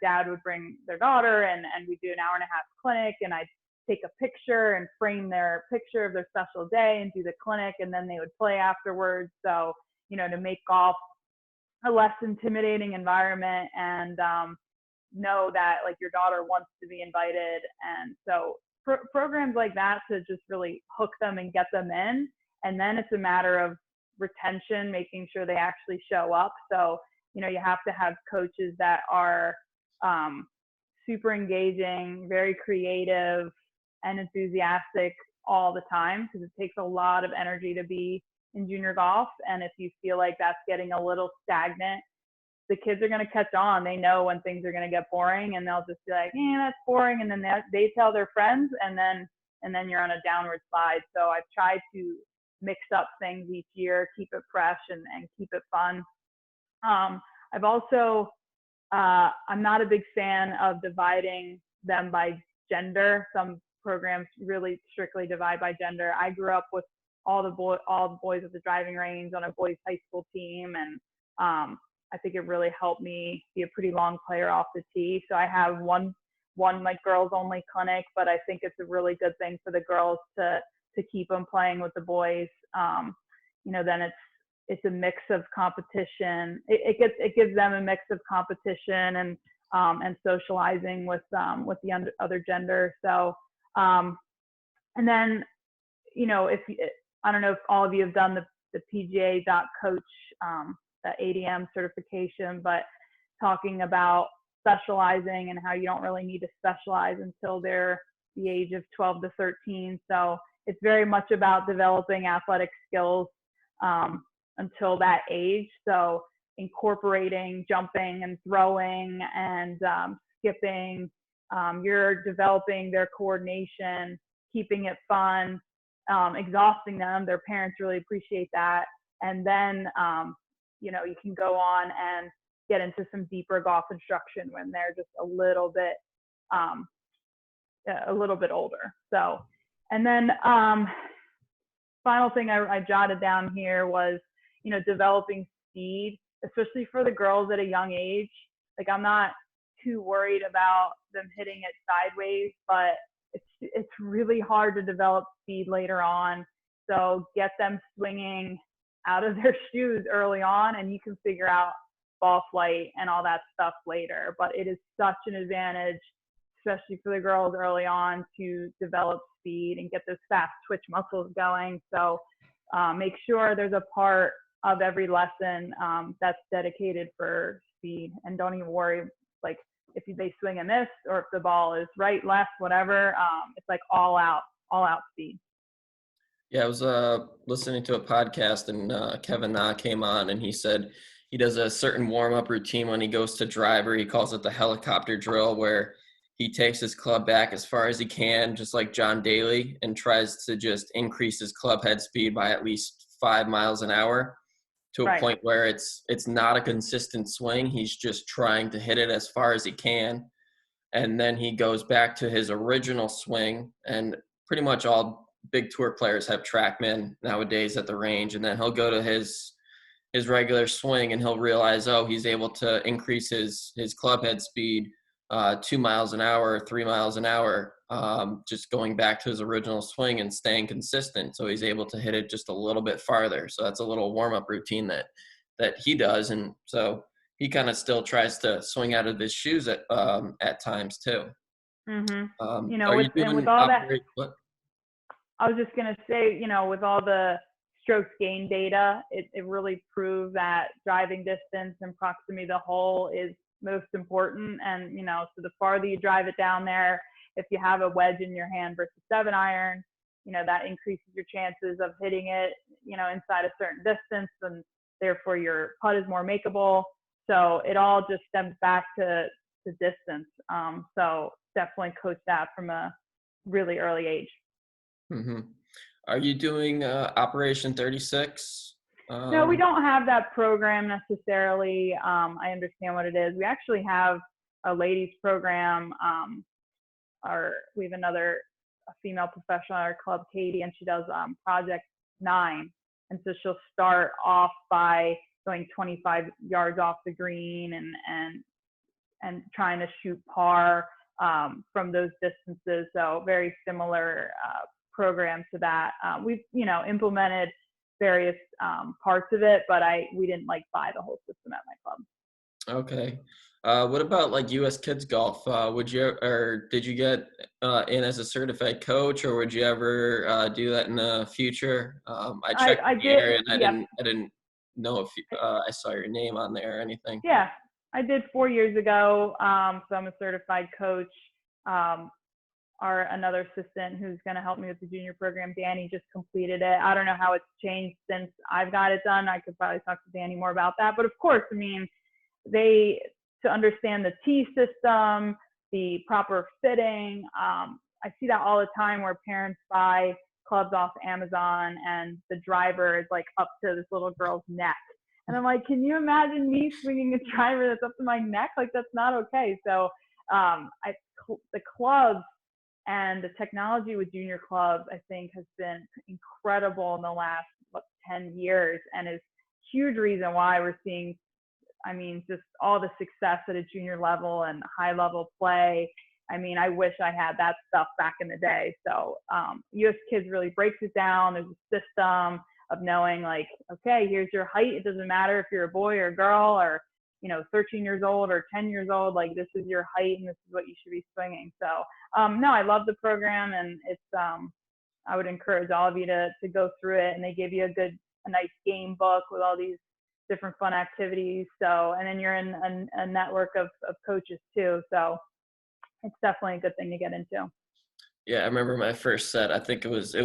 dad would bring their daughter and we'd do an hour-and-a-half clinic, and I'd take a picture and frame their picture of their special day and do the clinic, and then they would play afterwards. So, to make golf a less intimidating environment and know that like your daughter wants to be invited. And so programs like that to just really hook them and get them in. And then it's a matter of retention, making sure they actually show up. So, you have to have coaches that are super engaging, very creative, and enthusiastic all the time, because it takes a lot of energy to be in junior golf. And if you feel like that's getting a little stagnant, the kids are going to catch on. They know when things are going to get boring, and they'll just be like, that's boring. And then they tell their friends, and then you're on a downward slide. So I've tried to mix up things each year, keep it fresh and keep it fun. I've also, I'm not a big fan of dividing them by gender. Some programs really strictly divide by gender. I grew up with all the boys at the driving range on a boys high school team, and I think it really helped me be a pretty long player off the tee. So I have one like girls only clinic, but I think it's a really good thing for the girls to keep them playing with the boys. Then it's a mix of competition. It gives them a mix of competition and socializing with the other gender. So and then if I don't know if all of you have done the PGA.coach that ADM certification, but talking about specializing and how you don't really need to specialize until they're the age of 12 to 13. So it's very much about developing athletic skills until that age. So incorporating jumping and throwing and skipping, you're developing their coordination, keeping it fun, exhausting them. Their parents really appreciate that. And then, you know, you can go on and get into some deeper golf instruction when they're just a little bit older. So, and then final thing I jotted down here was, you know, developing speed, especially for the girls at a young age. Like, I'm not too worried about them hitting it sideways, but it's really hard to develop speed later on. So get them swinging out of their shoes early on, and you can figure out ball flight and all that stuff later. But it is such an advantage, especially for the girls early on, to develop speed and get those fast twitch muscles going. So make sure there's a part of every lesson that's dedicated for speed, and don't even worry, like, if they swing and miss, or if the ball is right, left, whatever, it's like all out speed. Yeah, I was listening to a podcast, and Kevin Na came on, and he said he does a certain warm-up routine when he goes to driver. He calls it the helicopter drill, where he takes his club back as far as he can, just like John Daly, and tries to just increase his club head speed by at least 5 miles an hour, to a Right. point where it's not a consistent swing. He's just trying to hit it as far as he can. And then he goes back to his original swing, and pretty much all big tour players have TrackMan nowadays at the range. And then he'll go to his regular swing, and he'll realize, oh, he's able to increase his club head speed 2 miles an hour, 3 miles an hour, just going back to his original swing and staying consistent. So he's able to hit it just a little bit farther. So that's a little warm-up routine that he does. And so he kind of still tries to swing out of his shoes at times too. Mm-hmm. You know, Are you with doing all that, what? I was just going to say, you know, with all the strokes gain data, it really proves that driving distance and proximity to the hole is most important. And, you know, so the farther you drive it down there, if you have a wedge in your hand versus 7-iron, you know, that increases your chances of hitting it, you know, inside a certain distance, and therefore your putt is more makeable. So it all just stems back to distance. So definitely coach that from a really early age. Mm-hmm. Are you doing Operation 36? No, we don't have that program necessarily. I understand what it is. We actually have a ladies program. We have a female professional at our club, Katie, and she does Project 9. And so she'll start off by going 25 yards off the green and trying to shoot par from those distances. So very similar program to that. We've, you know, implemented various parts of it, but we didn't like buy the whole system at my club. Okay. What about like U.S. Kids Golf? Did you get in as a certified coach, or would you ever do that in the future? I checked I the did, area, and yeah. I didn't know if I saw your name on there or anything. Yeah, I did 4 years ago. So I'm a certified coach. Another assistant who's going to help me with the junior program, Danny, just completed it. I don't know how it's changed since I've got it done. I could probably talk to Danny more about that. But of course, I mean, to understand the tee system, the proper fitting. I see that all the time where parents buy clubs off Amazon and the driver is like up to this little girl's neck. And I'm like, can you imagine me swinging a driver that's up to my neck? Like, that's not okay. So the clubs and the technology with junior clubs, I think, has been incredible in the last 10 years, and is a huge reason why we're seeing, I mean, just all the success at a junior level and high level play. I mean, I wish I had that stuff back in the day. So US Kids really breaks it down. There's a system of knowing, like, okay, here's your height. It doesn't matter if you're a boy or a girl, or, you know, 13 years old or 10 years old, like, this is your height and this is what you should be swinging. So no, I love the program, and it's, I would encourage all of you to go through it, and they give you a nice game book with all these different fun activities. So, and then you're in a network of coaches too. So it's definitely a good thing to get into. Yeah, I remember my first set. I think it was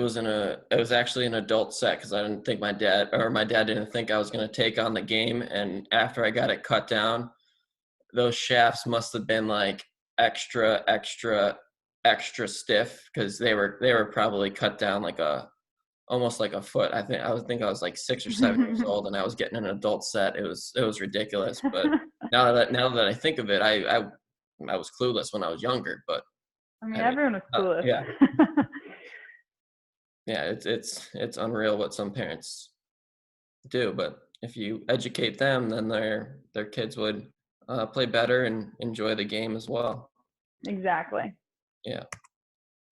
actually an adult set because I didn't think my dad didn't think I was going to take on the game. And after I got it cut down, those shafts must have been like extra, extra, extra stiff because they were probably cut down like almost like a foot. I think I was like 6 or 7 years old and I was getting an adult set. It was ridiculous. But now that I think of it, I was clueless when I was younger. But I mean, I mean, everyone is clueless. yeah. Yeah, it's unreal what some parents do, but if you educate them, then their kids would play better and enjoy the game as well. Exactly. Yeah.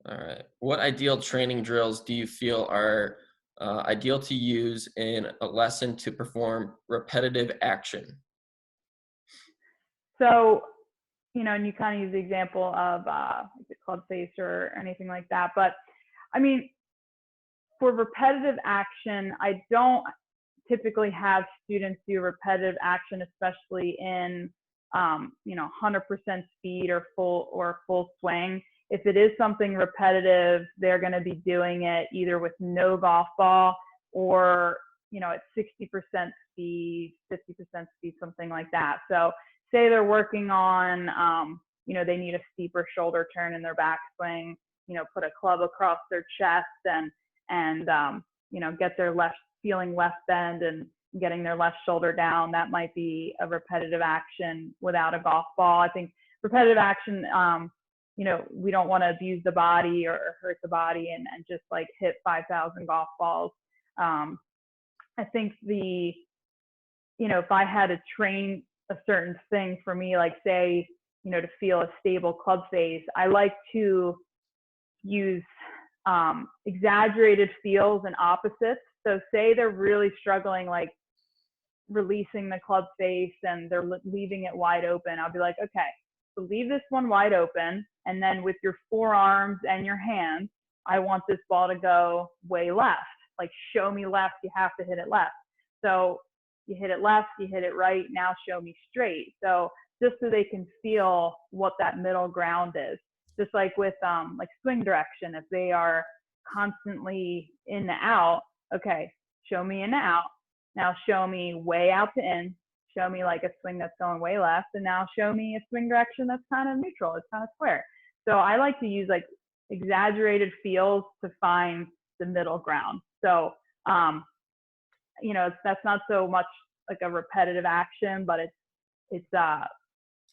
All right. What ideal training drills do you feel are ideal to use in a lesson to perform repetitive action? So, and you kind of use the example of the club face or anything like that. But I mean, for repetitive action, I don't typically have students do repetitive action, especially in 100% speed or full swing. If it is something repetitive, they're going to be doing it either with no golf ball or at 60% speed, 50% speed, something like that. So say they're working on they need a steeper shoulder turn in their backswing, put a club across their chest and get their left feeling left bend and getting their left shoulder down. That might be a repetitive action without a golf ball. I think repetitive action, we don't want to abuse the body or hurt the body and just like hit 5,000 golf balls. I think if I had to train a certain thing for me, like say, to feel a stable club face, I like to use exaggerated feels and opposites. So say they're really struggling, like releasing the club face and they're leaving it wide open. I'll be like, okay, so leave this one wide open. And then with your forearms and your hands, I want this ball to go way left. Like show me left, you have to hit it left. So you hit it left, you hit it right, now show me straight. So just so they can feel what that middle ground is. Just like with like swing direction, if they are constantly in to out, okay, show me in to out. Now show me way out to in. Show me like a swing that's going way left, and now show me a swing direction that's kind of neutral. It's kind of square. So I like to use like exaggerated feels to find the middle ground. So that's not so much like a repetitive action, but it's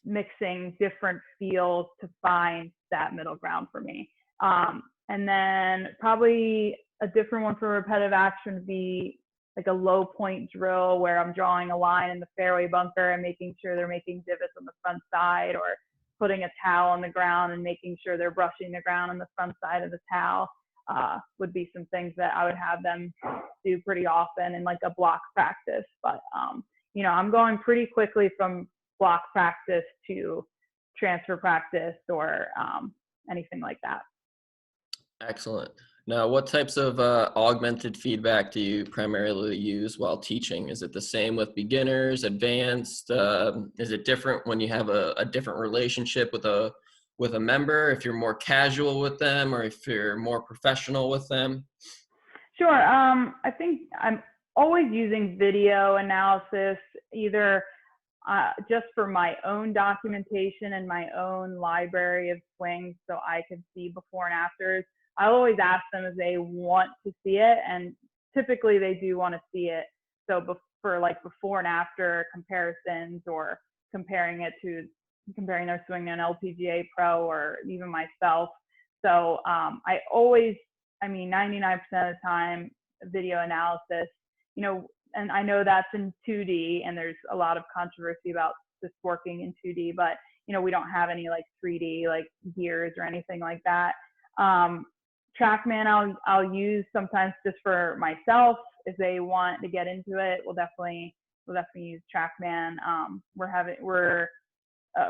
mixing different feels to find that middle ground for me. And then probably a different one for repetitive action would be like a low point drill where I'm drawing a line in the fairway bunker and making sure they're making divots on the front side, or putting a towel on the ground and making sure they're brushing the ground on the front side of the towel. Would be some things that I would have them do pretty often in like a block practice. But I'm going pretty quickly from block practice to transfer practice or anything like that. Excellent. Now, what types of augmented feedback do you primarily use while teaching? Is it the same with beginners, advanced? Is it different when you have a different relationship with a member, if you're more casual with them or if you're more professional with them? Sure. I think I'm always using video analysis, either just for my own documentation and my own library of swings so I can see before and afters. I always ask them if they want to see it, and typically they do want to see it. So for like before and after comparisons, or comparing their swing to an LPGA pro or even myself. So I always, 99% of the time, video analysis, and I know that's in 2D and there's a lot of controversy about this working in 2D, but we don't have any like 3D like gears or anything like that. TrackMan I'll use sometimes just for myself. If they want to get into it, we'll definitely use TrackMan.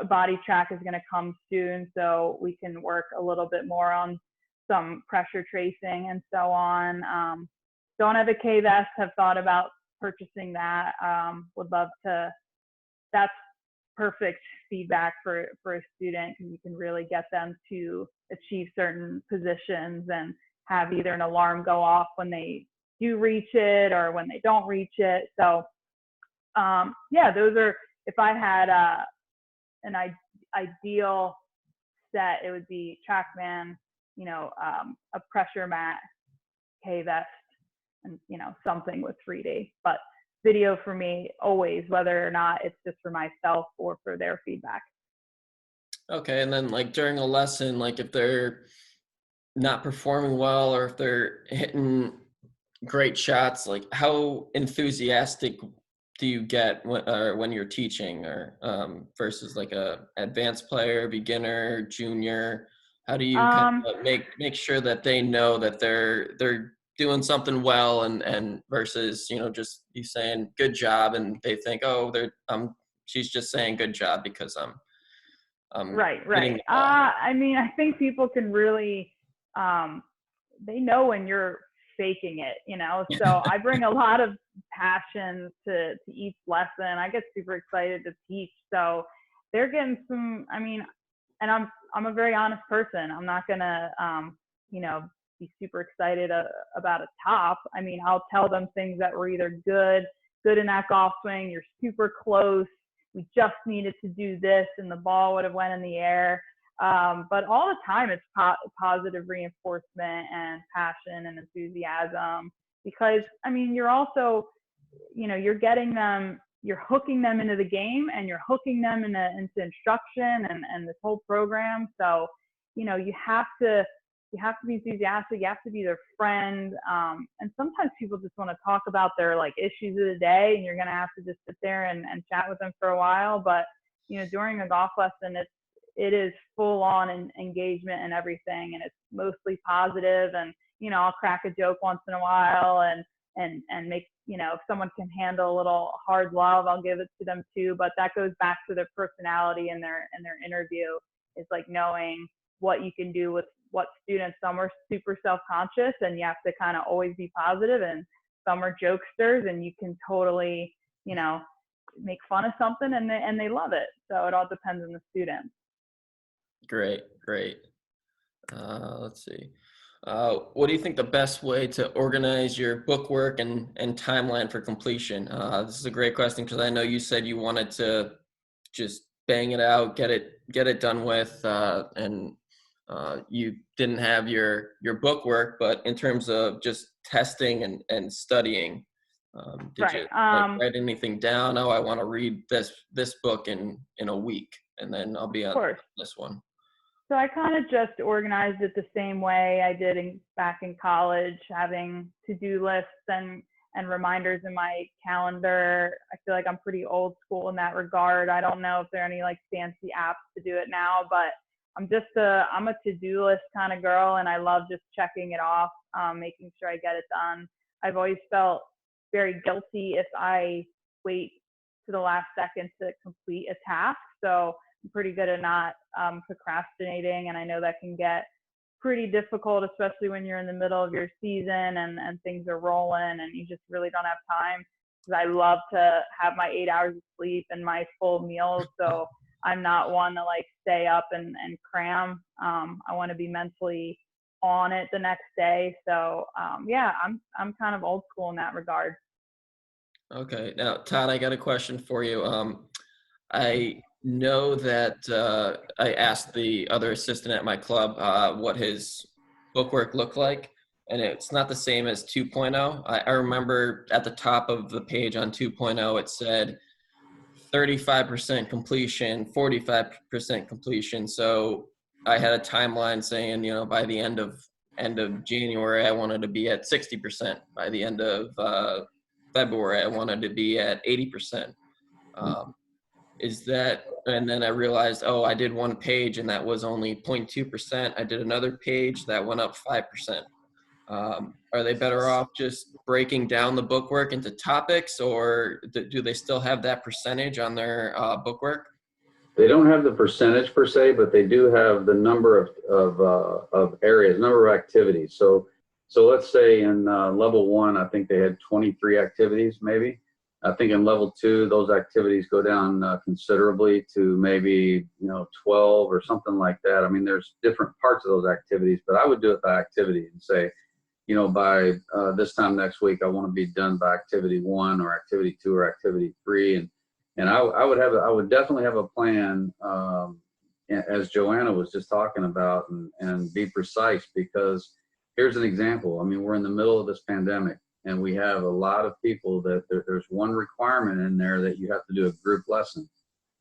Body Track is going to come soon, so we can work a little bit more on some pressure tracing and so on. Don't have a K-Vest, have thought about purchasing that. Would love to. That's perfect feedback for a student, because you can really get them to achieve certain positions and have either an alarm go off when they do reach it or when they don't reach it. So yeah, those are, if I had an ideal set, it would be TrackMan, a pressure mat, K-vest, and something with 3D. But video for me always, whether or not it's just for myself or for their feedback. Okay, and then like during a lesson, like if they're not performing well or if they're hitting great shots, like how enthusiastic do you get when you're teaching, or versus like a advanced player, beginner, junior? How do you kind of make sure that they know that they're doing something well, and versus just you saying good job and they think, oh, she's just saying good job because I'm Right. hitting the ball. I mean, I think people can really, they know when you're faking it, So I bring a lot of passion to each lesson. I get super excited to teach. So they're getting some, I mean, and I'm a very honest person. I'm not gonna, be super excited about a top. I mean, I'll tell them things that were either good in that golf swing, you're super close, we just needed to do this and the ball would have went in the air. But all the time it's positive reinforcement and passion and enthusiasm, because I mean, you're also, you're getting them, you're hooking them into the game, and you're hooking them into instruction and this whole program. So, you have to be enthusiastic. You have to be their friend. And sometimes people just want to talk about their like issues of the day, and you're going to have to just sit there and chat with them for a while. But, during a golf lesson, it is full on engagement and everything. And it's mostly positive. And, I'll crack a joke once in a while and make, if someone can handle a little hard love, I'll give it to them too. But that goes back to their personality and their interview. It's like knowing what you can do with what students. Some are super self-conscious and you have to kind of always be positive, and some are jokesters and you can totally, make fun of something and they love it. So it all depends on the student. Great. Let's see. What do you think the best way to organize your bookwork and timeline for completion? This is a great question because I know you said you wanted to just bang it out, get it done with, and you didn't have your bookwork, but in terms of just testing and studying, did Right. you like, write anything down? Oh, I want to read this book in a week, and then I'll be on this one. So I kind of just organized it the same way I did back in college, having to-do lists and reminders in my calendar. I feel like I'm pretty old school in that regard. I don't know if there are any like fancy apps to do it now, but I'm a to-do list kind of girl, and I love just checking it off, making sure I get it done. I've always felt very guilty if I wait to the last second to complete a task. So I'm pretty good at not procrastinating, and I know that can get pretty difficult, especially when you're in the middle of your season and things are rolling and you just really don't have time. Because I love to have my 8 hours of sleep and my full meals, so I'm not one to like stay up and cram. I want to be mentally on it the next day. So yeah, I'm kind of old school in that regard. Okay, now Todd, I got a question for you. I know that I asked the other assistant at my club what his bookwork looked like, and it's not the same as 2.0. I remember at the top of the page on 2.0, it said 35% completion, 45% completion. So I had a timeline saying, by the end of January, I wanted to be at 60%. By the end of February, I wanted to be at 80%. Is that, and then I realized, oh, I did one page and that was only 0.2%. I did another page that went up 5%. Are they better off just breaking down the bookwork into topics, or do they still have that percentage on their bookwork? They don't have the percentage per se, but they do have the number of areas, number of activities. So let's say in level 1, I think they had 23 activities maybe. I think in level 2, those activities go down considerably to maybe, 12 or something like that. I mean, there's different parts of those activities, but I would do it by activity and say, by this time next week, I want to be done by activity 1 or activity 2 or activity 3. And I would definitely have a plan, as Joanna was just talking about, and be precise, because here's an example. I mean, we're in the middle of this pandemic, and we have a lot of people that there's one requirement in there that you have to do a group lesson.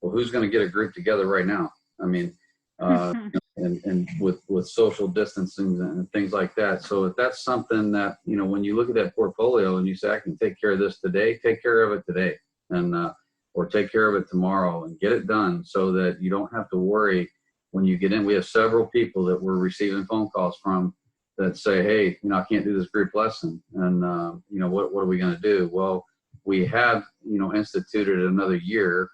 Well, who's going to get a group together right now? I mean, and with social distancing and things like that. So if that's something that, when you look at that portfolio and you say, I can take care of this today, take care of it today, and or take care of it tomorrow and get it done, so that you don't have to worry when you get in. We have several people that we're receiving phone calls from that say, hey, I can't do this group lesson, and what are we going to do? Well, we have instituted another year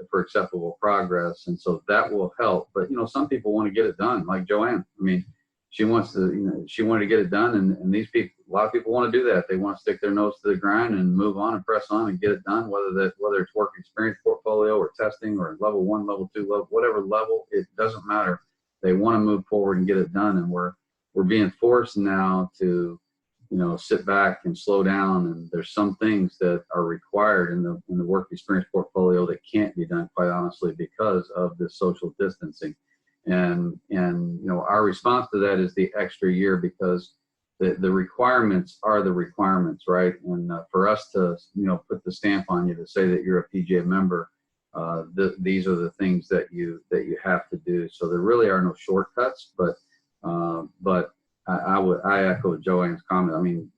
for acceptable progress, and so that will help. But some people want to get it done, like Joanne. I mean, she wants to, she wanted to get it done, and these people, a lot of people want to do that. They want to stick their nose to the grind and move on and press on and get it done, whether it's work experience portfolio or testing or level 1, level 2, level, whatever level, it doesn't matter. They want to move forward and get it done, and we're being forced now to sit back and slow down. And there's some things that are required in the work experience portfolio that can't be done, quite honestly, because of the social distancing. And our response to that is the extra year, because the requirements are the requirements, right? And for us to put the stamp on you to say that you're a PGA member, these are the things that you have to do. So there really are no shortcuts, but I echo Joanne's comment. I mean,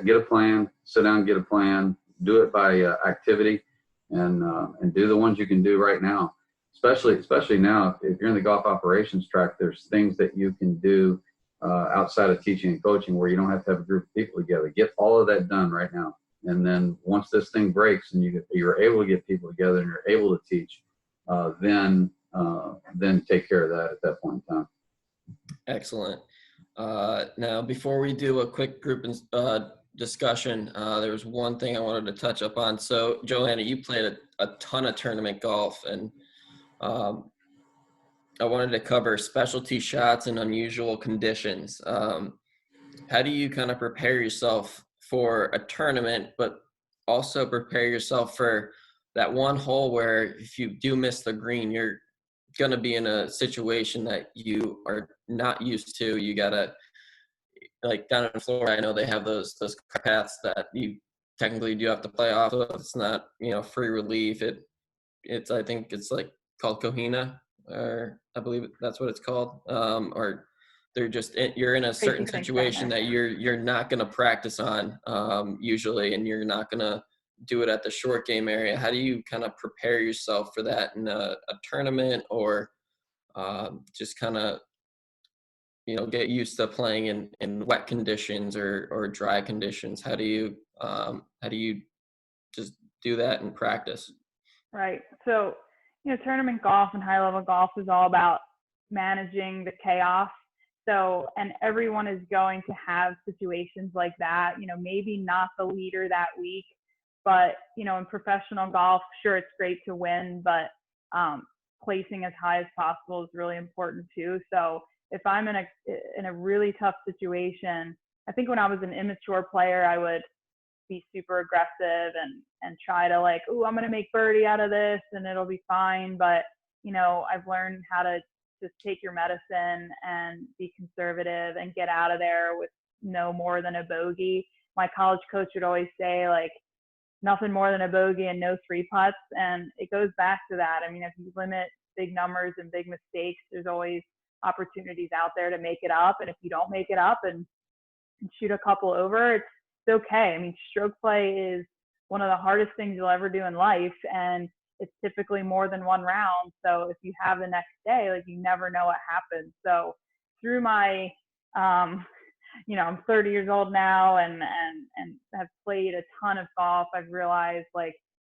get a plan, sit down, get a plan, do it by activity, and do the ones you can do right now. Especially now, if you're in the golf operations track, there's things that you can do outside of teaching and coaching where you don't have to have a group of people together. Get all of that done right now, and then once this thing breaks and you're able to get people together and you're able to teach, then take care of that at that point in time. Excellent. Now, before we do a quick group discussion, there was one thing I wanted to touch up on. So, Joanna, you played a ton of tournament golf, and I wanted to cover specialty shots in unusual conditions. How do you kind of prepare yourself for a tournament, but also prepare yourself for that one hole where if you do miss the green, you're going to be in a situation that you are not used to? You got to, like down in Florida, I know they have those paths that you technically do have to play off of. It's not, free relief. I think it's like called Cohina, or I believe that's what it's called. Or they're just, you're in a certain situation that you're not going to practice on usually, and you're not going to do it at the short game area. How do you kind of prepare yourself for that in a tournament, or just kind of, get used to playing in wet conditions or dry conditions? How do you just do that in practice? Right. So, tournament golf and high level golf is all about managing the chaos. So, and everyone is going to have situations like that, maybe not the leader that week, but, in professional golf, sure, it's great to win, but placing as high as possible is really important too. So if I'm in a really tough situation, I think when I was an immature player, I would be super aggressive and try to I'm going to make birdie out of this and it'll be fine. But, I've learned how to just take your medicine and be conservative and get out of there with no more than a bogey. My college coach would always say, nothing more than a bogey and no 3 putts. And it goes back to that. I mean, if you limit big numbers and big mistakes, there's always opportunities out there to make it up. And if you don't make it up and shoot a couple over, it's okay. I mean, stroke play is one of the hardest things you'll ever do in life. And it's typically more than one round. So if you have the next day, you never know what happens. So through my, I'm 30 years old now and have played a ton of golf, I've realized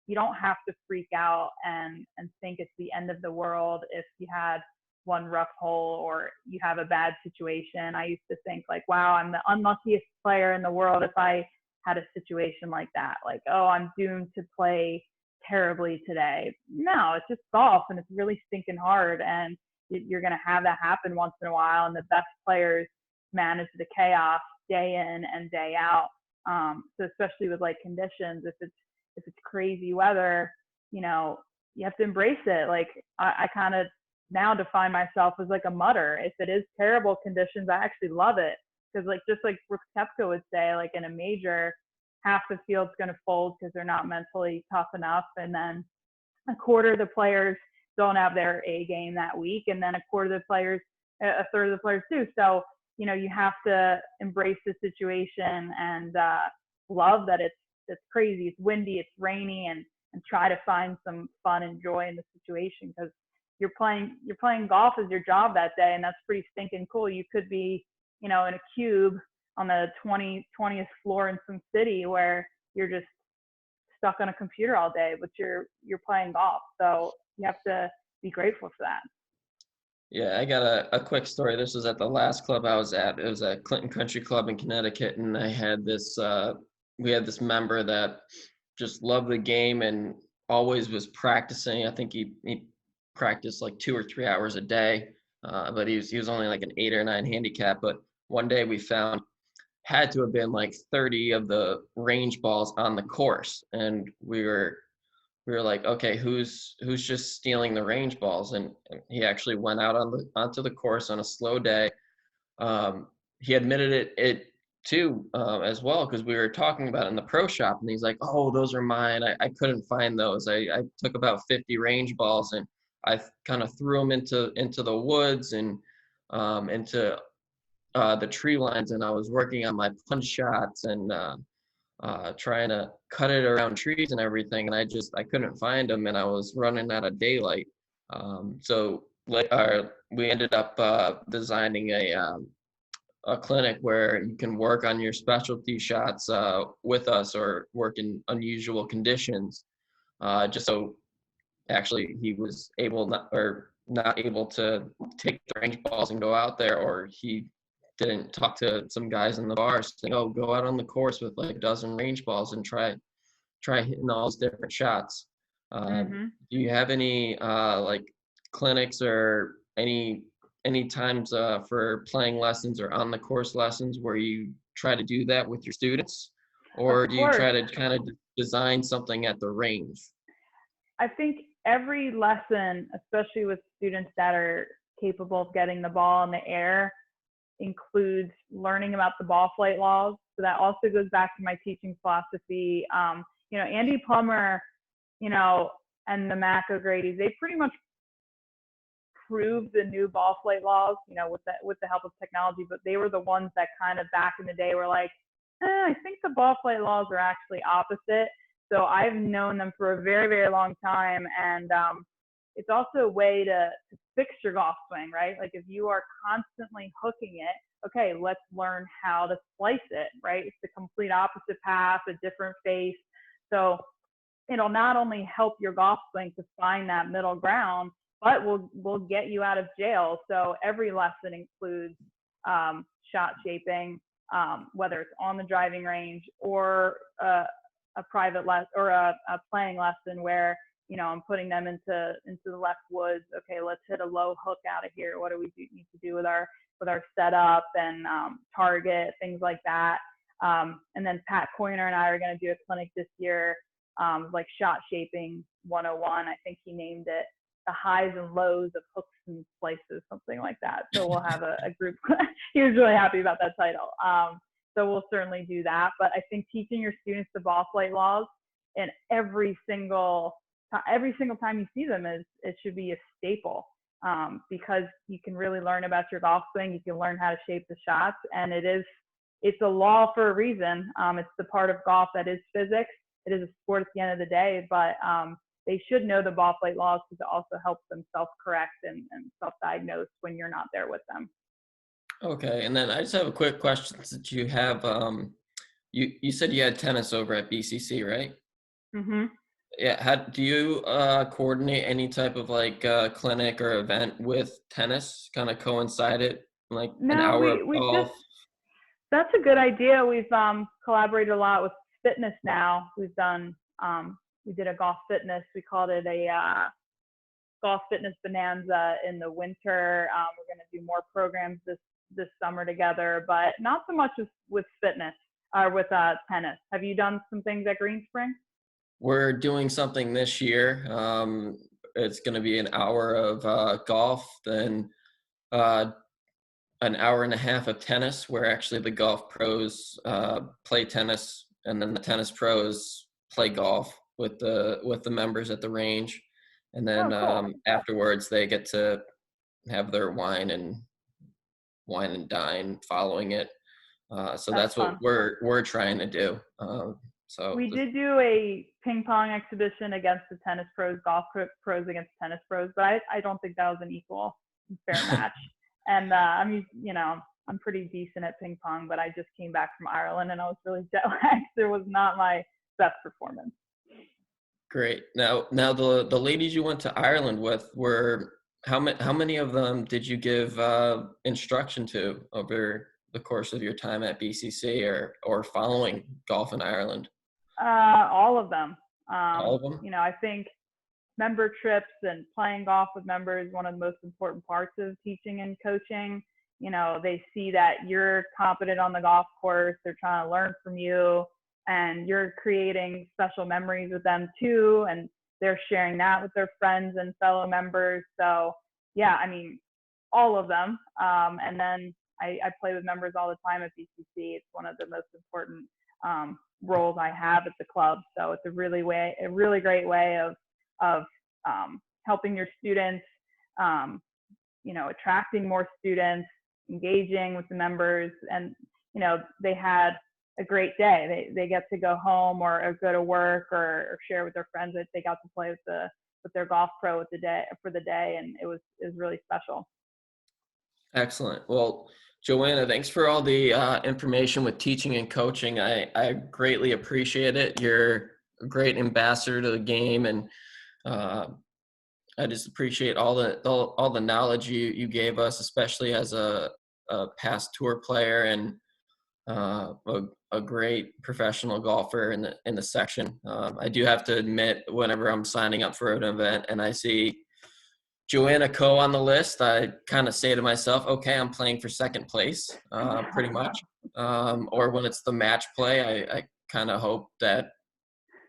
you don't have to freak out and think it's the end of the world if you had one rough hole or you have a bad situation. I used to think wow, I'm the unluckiest player in the world if I had a situation like that, like, oh, I'm doomed to play terribly today. No, it's just golf, and it's really stinking hard, and you're going to have that happen once in a while. And the best players manage the chaos day in and day out. So especially with like conditions, if it's crazy weather, you know, you have to embrace it. Like I kind of now define myself as like a mutter. If it is terrible conditions, I actually love it, because like just like Brooks Koepka would say, like in a major, half the field's going to fold because they're not mentally tough enough, and then a quarter of the players don't have their A game that week, and then a third of the players do. So you know, you have to embrace the situation and love that it's crazy, it's windy, it's rainy, and try to find some fun and joy in the situation, because you're playing golf as your job that day, and that's pretty stinking cool. You could be, you know, in a cube on the 20th floor in some city where you're just stuck on a computer all day, but you're playing golf. So you have to be grateful for that. Yeah, I got a quick story. This was at the last club I was at. It was at Clinton Country Club in Connecticut, and I had this we had this member that just loved the game and always was practicing. I think he practiced like 2 or 3 hours a day, but he was only like an 8 or 9 handicap. But one day we found had to have been like 30 of the range balls on the course, and we were like, okay, who's just stealing the range balls? And he actually went out onto the course on a slow day. He admitted it too, as well, because we were talking about it in the pro shop, and he's like, oh, those are mine. I couldn't find those. I took about 50 range balls, and I kind of threw them into the woods and into the tree lines, and I was working on my punch shots and trying to cut it around trees and everything, and I couldn't find them, and I was running out of daylight. So we ended up designing a clinic where you can work on your specialty shots with us, or work in unusual conditions, just so actually he was not able to take the range balls and go out there, or he didn't talk to some guys in the bar saying, oh, go out on the course with like a dozen range balls and try hitting all those different shots. Mm-hmm. Do you have any like clinics or any times for playing lessons or on the course lessons where you try to do that with your students, or Of do you course. try to kind of design something at the range? I think every lesson, especially with students that are capable of getting the ball in the air, includes learning about the ball flight laws. So that also goes back to my teaching philosophy. You know, Andy Plummer, you know, and the MAPGA Grady's, they pretty much proved the new ball flight laws, you know, with the help of technology. But they were the ones that kind of back in the day were like, I think the ball flight laws are actually opposite. So I've known them for a very, very long time, and it's also a way to fix your golf swing, right? Like if you are constantly hooking it, okay, let's learn how to slice it, right? It's the complete opposite path, a different face. So it'll not only help your golf swing to find that middle ground, but will get you out of jail. So every lesson includes shot shaping, whether it's on the driving range or a private lesson or a playing lesson where, you know, I'm putting them into the left woods. Okay, let's hit a low hook out of here. What do we need to do with our setup and target, things like that. And then Pat Coyner and I are going to do a clinic this year, like shot shaping 101. I think he named it the highs and lows of hooks and slices, something like that. So we'll have a group. He was really happy about that title. So we'll certainly do that. But I think teaching your students the ball flight laws, and every single time you see them, it should be a staple, because you can really learn about your golf swing. You can learn how to shape the shots, and it's a law for a reason. It's the part of golf that is physics. It is a sport at the end of the day, but they should know the ball flight laws, because it also helps them self-correct and self-diagnose when you're not there with them. Okay, and then I just have a quick question. That you have, you said you had tennis over at BCC, right? Mm-hmm. Yeah. Do you coordinate any type of like clinic or event with tennis? Kind of coincide it, like an No, hour of we just golf? That's a good idea. We've collaborated a lot with fitness now. We've done, we did a golf fitness. We called it a golf fitness bonanza in the winter. We're going to do more programs this summer together, but not so much with fitness or with tennis. Have you done some things at Green Spring? We're doing something this year. It's going to be an hour of golf, then an hour and a half of tennis, where actually the golf pros play tennis, and then the tennis pros play golf with the members at the range, and then Oh, cool. afterwards they get to have their wine and dine following it. So that's what Fun. we're trying to do. We did do a ping pong exhibition against the tennis pros, golf pros against tennis pros, but I don't think that was an equal and fair match. And I mean, you know, I'm pretty decent at ping pong, but I just came back from Ireland and I was really jet lagged. It was not my best performance. Great. Now the ladies you went to Ireland with were how many of them did you give instruction to over the course of your time at BCC or following golf in Ireland? All of them. All of them? You know, I think member trips and playing golf with members is one of the most important parts of teaching and coaching. You know, they see that you're competent on the golf course, they're trying to learn from you, and you're creating special memories with them too, and they're sharing that with their friends and fellow members. So yeah, I mean, all of them. And then I play with members all the time at BCC. It's one of the most important roles I have at the club. So it's a really great way of helping your students, you know, attracting more students, engaging with the members, and you know, they had a great day. They get to go home or go to work or share with their friends that they got to play with their golf pro for the day, and it was really special. Excellent. Well, Joanna, thanks for all the information with teaching and coaching. I greatly appreciate it. You're a great ambassador to the game, and I just appreciate all the knowledge you gave us, especially as a past tour player and a great professional golfer in the section. I do have to admit, whenever I'm signing up for an event and I see Joanna Coe on the list, I kind of say to myself, okay, I'm playing for second place, pretty much. Or when it's the match play, I kind of hope that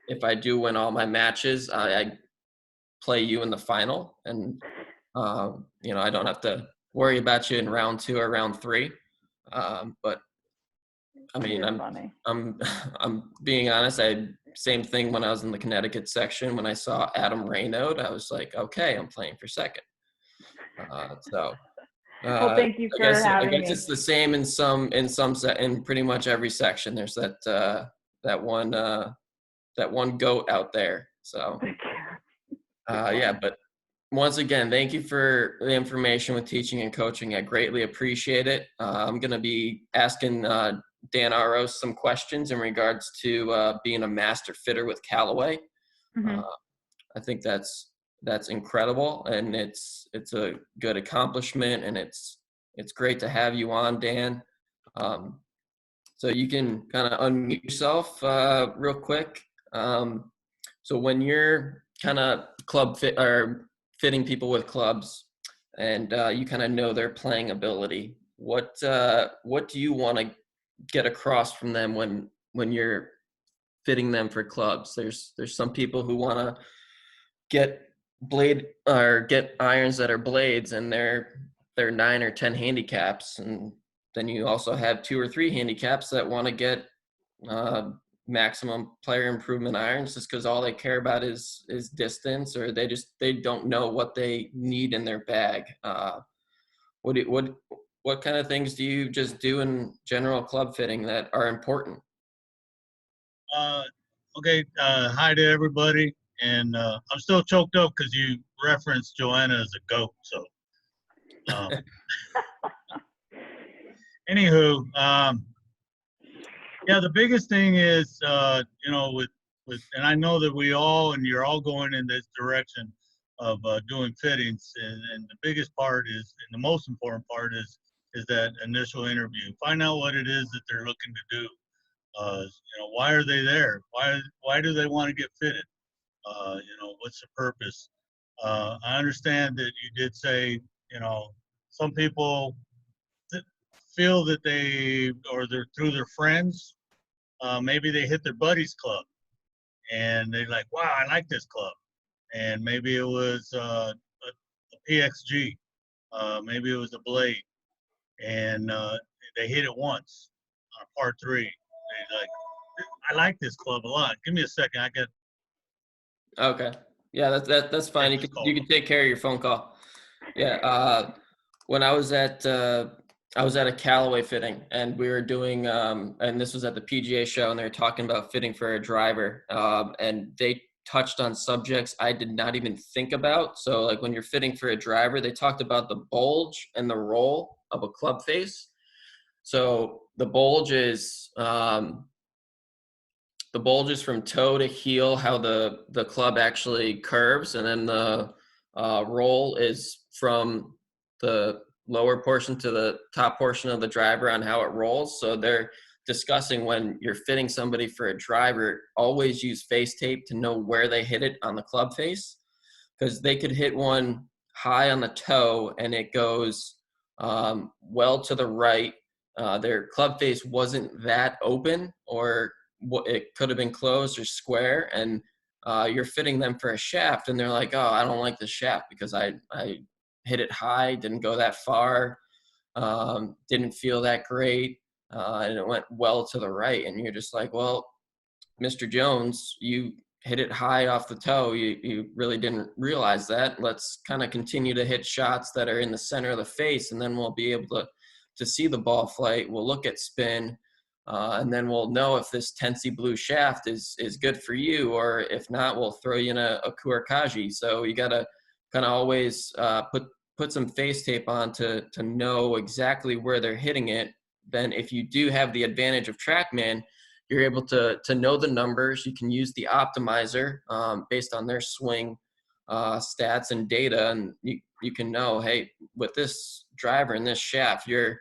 if I do win all my matches, I play you in the final, and you know, I don't have to worry about you in round 2 or round 3. But I mean, I'm being honest. Same thing when I was in the Connecticut section. When I saw Adam Raynaud, I was like, okay, I'm playing for second. Well, thank you for having me. I guess it's the same in pretty much every section. There's that one goat out there. So yeah, but once again, thank you for the information with teaching and coaching. I greatly appreciate it. I'm going to be asking Dan Aros some questions in regards to being a master fitter with Callaway. Mm-hmm. I think that's incredible, and it's a good accomplishment, and it's great to have you on, Dan. So you can kind of unmute yourself real quick. So when you're kind of club fit or fitting people with clubs, and you kind of know their playing ability, what do you want to get across from them when you're fitting them for clubs? There's some people who want to get irons that are blades, and they're 9 or 10 handicaps, and then you also have 2 or 3 handicaps that want to get maximum player improvement irons just because all they care about is distance, or they don't know what they need in their bag. What kind of things do you just do in general club fitting that are important? Okay. Hi to everybody. And I'm still choked up because you referenced Joanna as a goat. So, anywho, yeah, the biggest thing is, you know, and I know that you're all going in this direction of doing fittings, and the biggest part is, and the most important part is is that initial interview. Find out what it is that they're looking to do. Why are they there? Why do they want to get fitted? What's the purpose? I understand that you did say, some people feel that they're through their friends. Maybe they hit their buddies club and they're like, wow, I like this club. And maybe it was a PXG, maybe it was a Blade, and they hit it once on a par 3. They like, I like this club a lot. Give me a second. I got Okay. Yeah, that's fine. take this call. You can take care of your phone call. Yeah. When I was at a Callaway fitting, and we were doing and this was at the PGA show, and they were talking about fitting for a driver, and they touched on subjects I did not even think about. So like when you're fitting for a driver, they talked about the bulge and the roll of a club face. So the bulge is from toe to heel, how the club actually curves, and then the roll is from the lower portion to the top portion of the driver on how it rolls. So they're discussing when you're fitting somebody for a driver, always use face tape to know where they hit it on the club face, because they could hit one high on the toe and it goes well to the right. Their club face wasn't that open, or it could have been closed or square, and you're fitting them for a shaft and they're like, oh, I don't like the shaft because I hit it high, didn't go that far, didn't feel that great, and it went well to the right. And you're just like, well, Mr. Jones, you hit it high off the toe. You really didn't realize that. Let's kind of continue to hit shots that are in the center of the face, and then we'll be able to see the ball flight. We'll look at spin, and then we'll know if this Tennessee blue shaft is good for you, or if not, we'll throw you in a Kurakaji. So you got to kind of always put some face tape on to know exactly where they're hitting it. Then if you do have the advantage of TrackMan, you're able to know the numbers. You can use the optimizer based on their swing stats and data, and you can know, hey, with this driver and this shaft, you're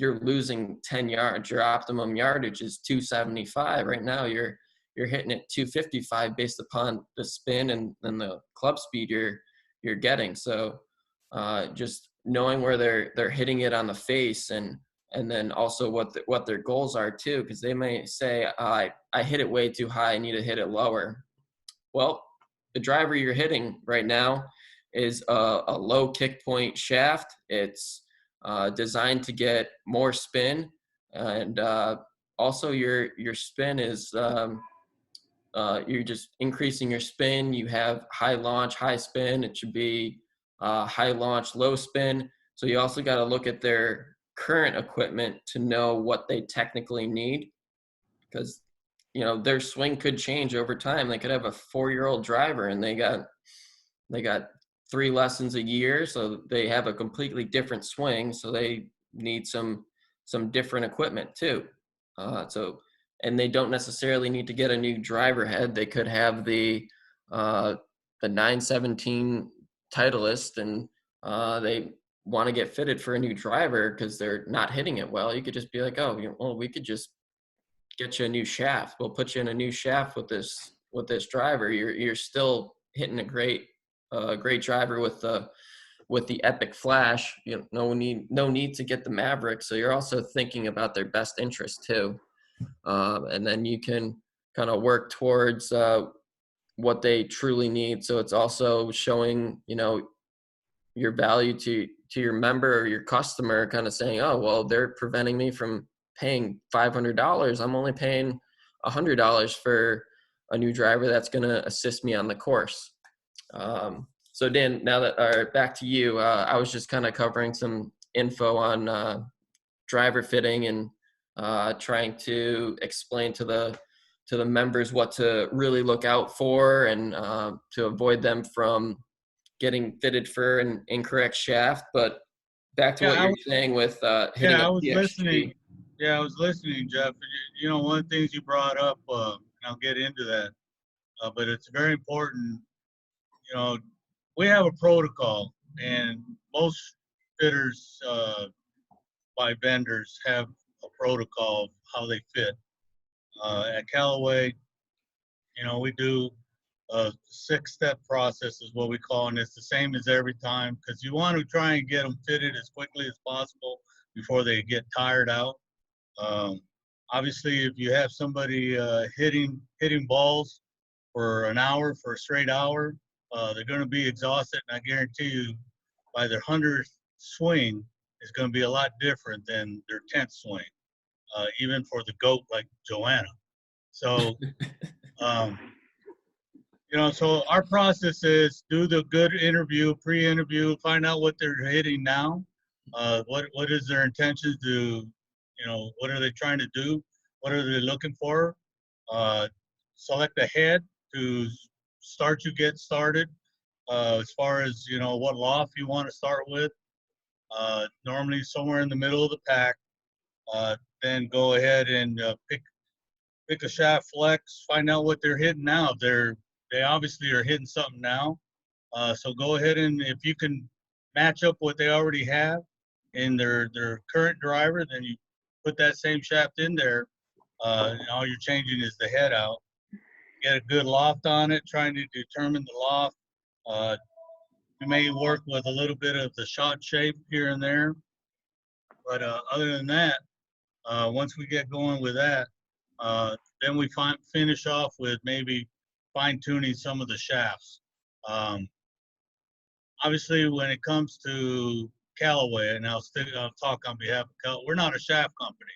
losing 10 yards. Your optimum yardage is 275. Right now, you're hitting it 255 based upon the spin and the club speed you're getting. So just knowing where they're hitting it on the face, and then also what their goals are too, because they may say, I hit it way too high, I need to hit it lower. Well, the driver you're hitting right now is a low kick point shaft. It's designed to get more spin, and also your spin is you're just increasing your spin. You have high launch, high spin. It should be high launch, low spin. So you also got to look at their current equipment to know what they technically need, because their swing could change over time. They could have a 4-year-old driver and they got 3 lessons a year, so they have a completely different swing. So they need some different equipment too. And they don't necessarily need to get a new driver head. They could have the 917 Titleist, and they want to get fitted for a new driver because they're not hitting it well. You could just be like, oh, well, we could just get you a new shaft. We'll put you in a new shaft with this driver. You're still hitting a great driver with the Epic Flash. No need to get the Maverick. So you're also thinking about their best interest too, and then you can kind of work towards what they truly need. So it's also showing your value to your member or your customer, kind of saying, oh, well, they're preventing me from paying $500. I'm only paying $100 for a new driver that's going to assist me on the course. So Dan, back to you. I was just kind of covering some info on driver fitting and trying to explain to the members what to really look out for, and to avoid them from getting fitted for an incorrect shaft. But back to what you're saying with hitting a PXG. Listening. Yeah, I was listening, Jeff. One of the things you brought up, and I'll get into that, but it's very important. We have a protocol, and most fitters by vendors have a protocol of how they fit. At Callaway, you know, we do a 6-step process is what we call, and it's the same as every time because you want to try and get them fitted as quickly as possible before they get tired out. Um, Obviously, if you have somebody hitting balls for an hour, for a straight hour, they're going to be exhausted, and I guarantee you, by their 100th swing, is going to be a lot different than their 10th swing, even for the GOAT like Joanna. So, you know, so our process is do the good interview, pre-interview, find out what they're hitting now, what is their intention to, you know, what are they trying to do, what are they looking for, select a head to start you get started, as far as, you know, what loft you want to start with, normally somewhere in the middle of the pack, then go ahead and pick a shaft flex, find out what they're hitting now. They obviously are hitting something now. So go ahead, and if you can match up what they already have in their current driver, then you put that same shaft in there. And all you're changing is the head out. Get a good loft on it, trying to determine the loft. You may work with a little bit of the shot shape here and there. But other than that, once we get going with that, then we finish off with maybe fine tuning some of the shafts. Obviously, when it comes to Callaway, and I'll talk on behalf of Callaway, we're not a shaft company,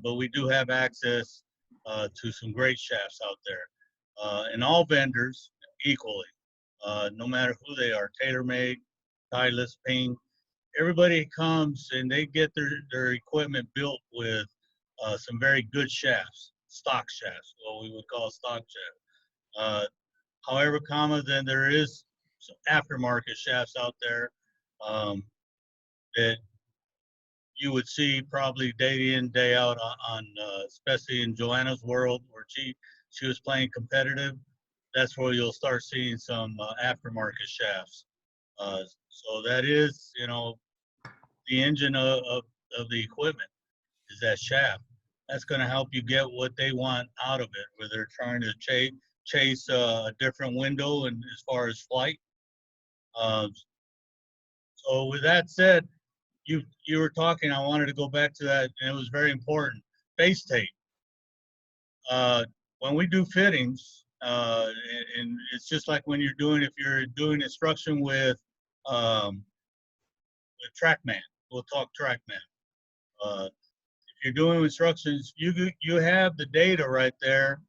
but we do have access to some great shafts out there. And all vendors equally, no matter who they are, TaylorMade, Titleist, Ping, everybody comes and they get their equipment built with some very good shafts, stock shafts, what we would call stock shafts. However, then there is some aftermarket shafts out there that you would see probably day in, day out on especially in Joanna's world where she was playing competitive. That's where you'll start seeing some aftermarket shafts. So that is, you know, the engine of the equipment is that shaft. That's going to help you get what they want out of it, where they're trying to chase a different window and as far as flight. So with that said, you were talking, I wanted to go back to that, and it was very important. Face tape. When we do fittings, and it's just like when if you're doing instruction with TrackMan, we'll talk TrackMan. If you're doing instructions, you have the data right there,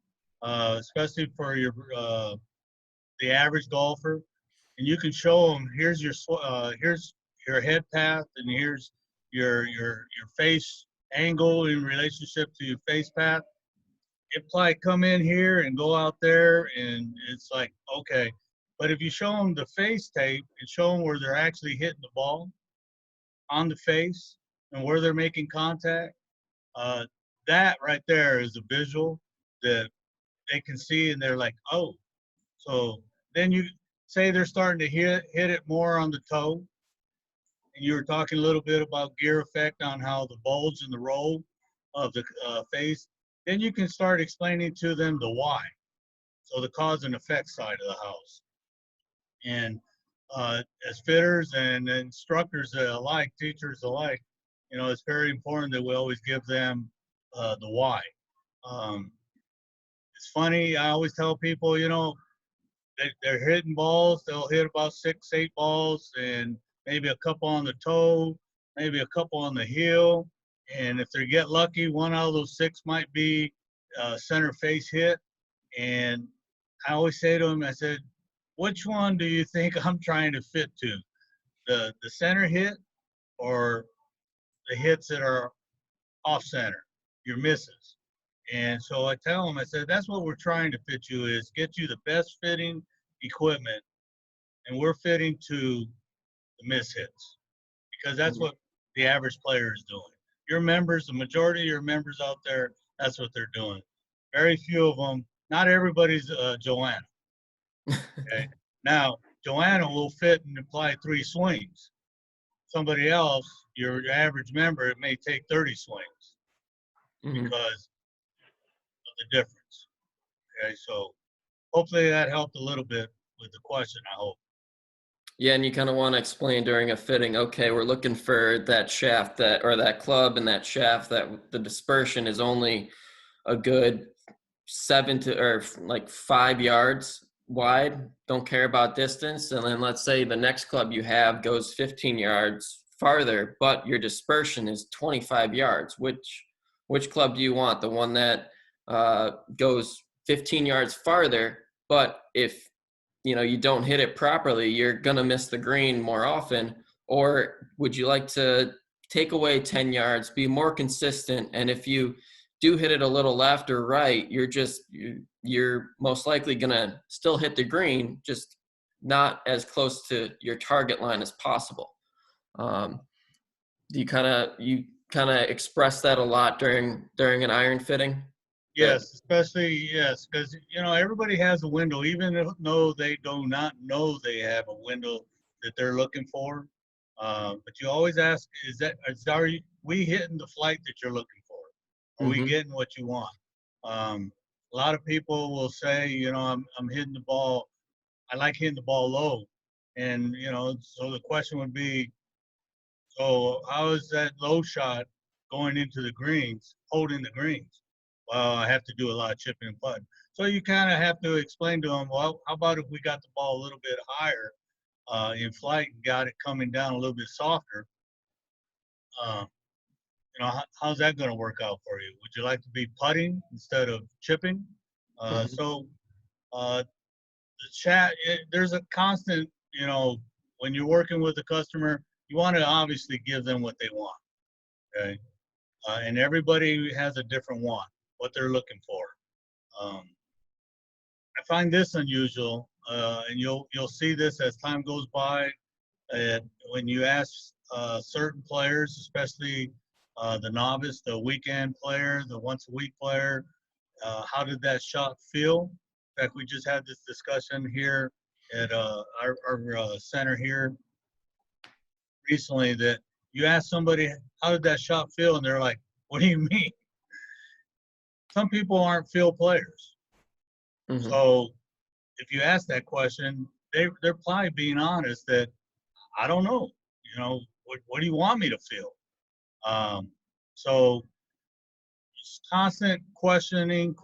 especially for the average golfer, and you can show them here's your head path, and here's your face angle in relationship to your face path. It probably come in here and go out there, and it's like okay. But if you show them the face tape and show them where they're actually hitting the ball on the face and where they're making contact, that right there is a visual that they can see, and they're like, oh. So then you say they're starting to hit it more on the toe, and you were talking a little bit about gear effect on how the bulge and the roll of the face. Then you can start explaining to them the why, so the cause and effect side of the house. And as fitters and instructors alike, teachers alike, you know, it's very important that we always give them the why. It's funny, I always tell people, you know, they're hitting balls, they'll hit about 6, 8 balls, and maybe a couple on the toe, maybe a couple on the heel, and if they get lucky, one out of those 6 might be center face hit. And I always say to them, I said, which one do you think I'm trying to fit to? The center hit or the hits that are off center, your misses? And so I tell them, I said, that's what we're trying to fit you is get you the best fitting equipment, and we're fitting to the miss hits because that's what the average player is doing. Your members, the majority of your members out there, that's what they're doing. Very few of them, not everybody's Joanna. Okay. Now, Joanna will fit and apply 3 swings. somebody else, your average member, it may take 30 swings Mhm. because of the difference. Okay, so hopefully that helped a little bit with the question, I hope. Yeah, and you kind of want to explain during a fitting, okay, we're looking for that shaft that, or that club and that shaft that the dispersion is only a good 5 yards wide. Don't care about distance. And then let's say the next club you have goes 15 yards farther, but your dispersion is 25 yards. Which club do you want? The one that goes 15 yards farther, but if you don't hit it properly, you're gonna miss the green more often? Or would you like to take away 10 yards, be more consistent, and if you do hit it a little left or right, you're most likely gonna still hit the green, just not as close to your target line as possible? um, do you kind of express that a lot during an iron fitting? That Yes, especially, yes, because, everybody has a window, even though they do not know they have a window that they're looking for. But you always ask, are we hitting the flight that you're looking for? Are we Mhm. getting what you want? A lot of people will say, I'm hitting the ball. I like hitting the ball low. And, so the question would be, so how is that low shot going into the greens, holding the greens? Well, I have to do a lot of chipping and putting. So you kind of have to explain to them, well, how about if we got the ball a little bit higher in flight and got it coming down a little bit softer? Uh, how's that going to work out for you? Would you like to be putting instead of chipping? Mhm. So the chat, there's a constant, when you're working with a customer, you want to obviously give them what they want. Okay. And everybody has a different want, what they're looking for. Um, I find this unusual, and you'll see this as time goes by. When you ask certain players, especially the novice, the weekend player, the once a week player, how did that shot feel? In fact, we just had this discussion here at our center here recently, that you ask somebody, how did that shot feel? And they're like, what do you mean? Some people aren't field players. Mhm. So if you ask that question, they're probably being honest that I don't know. What do you want me to feel? Um, so it's constant questioning.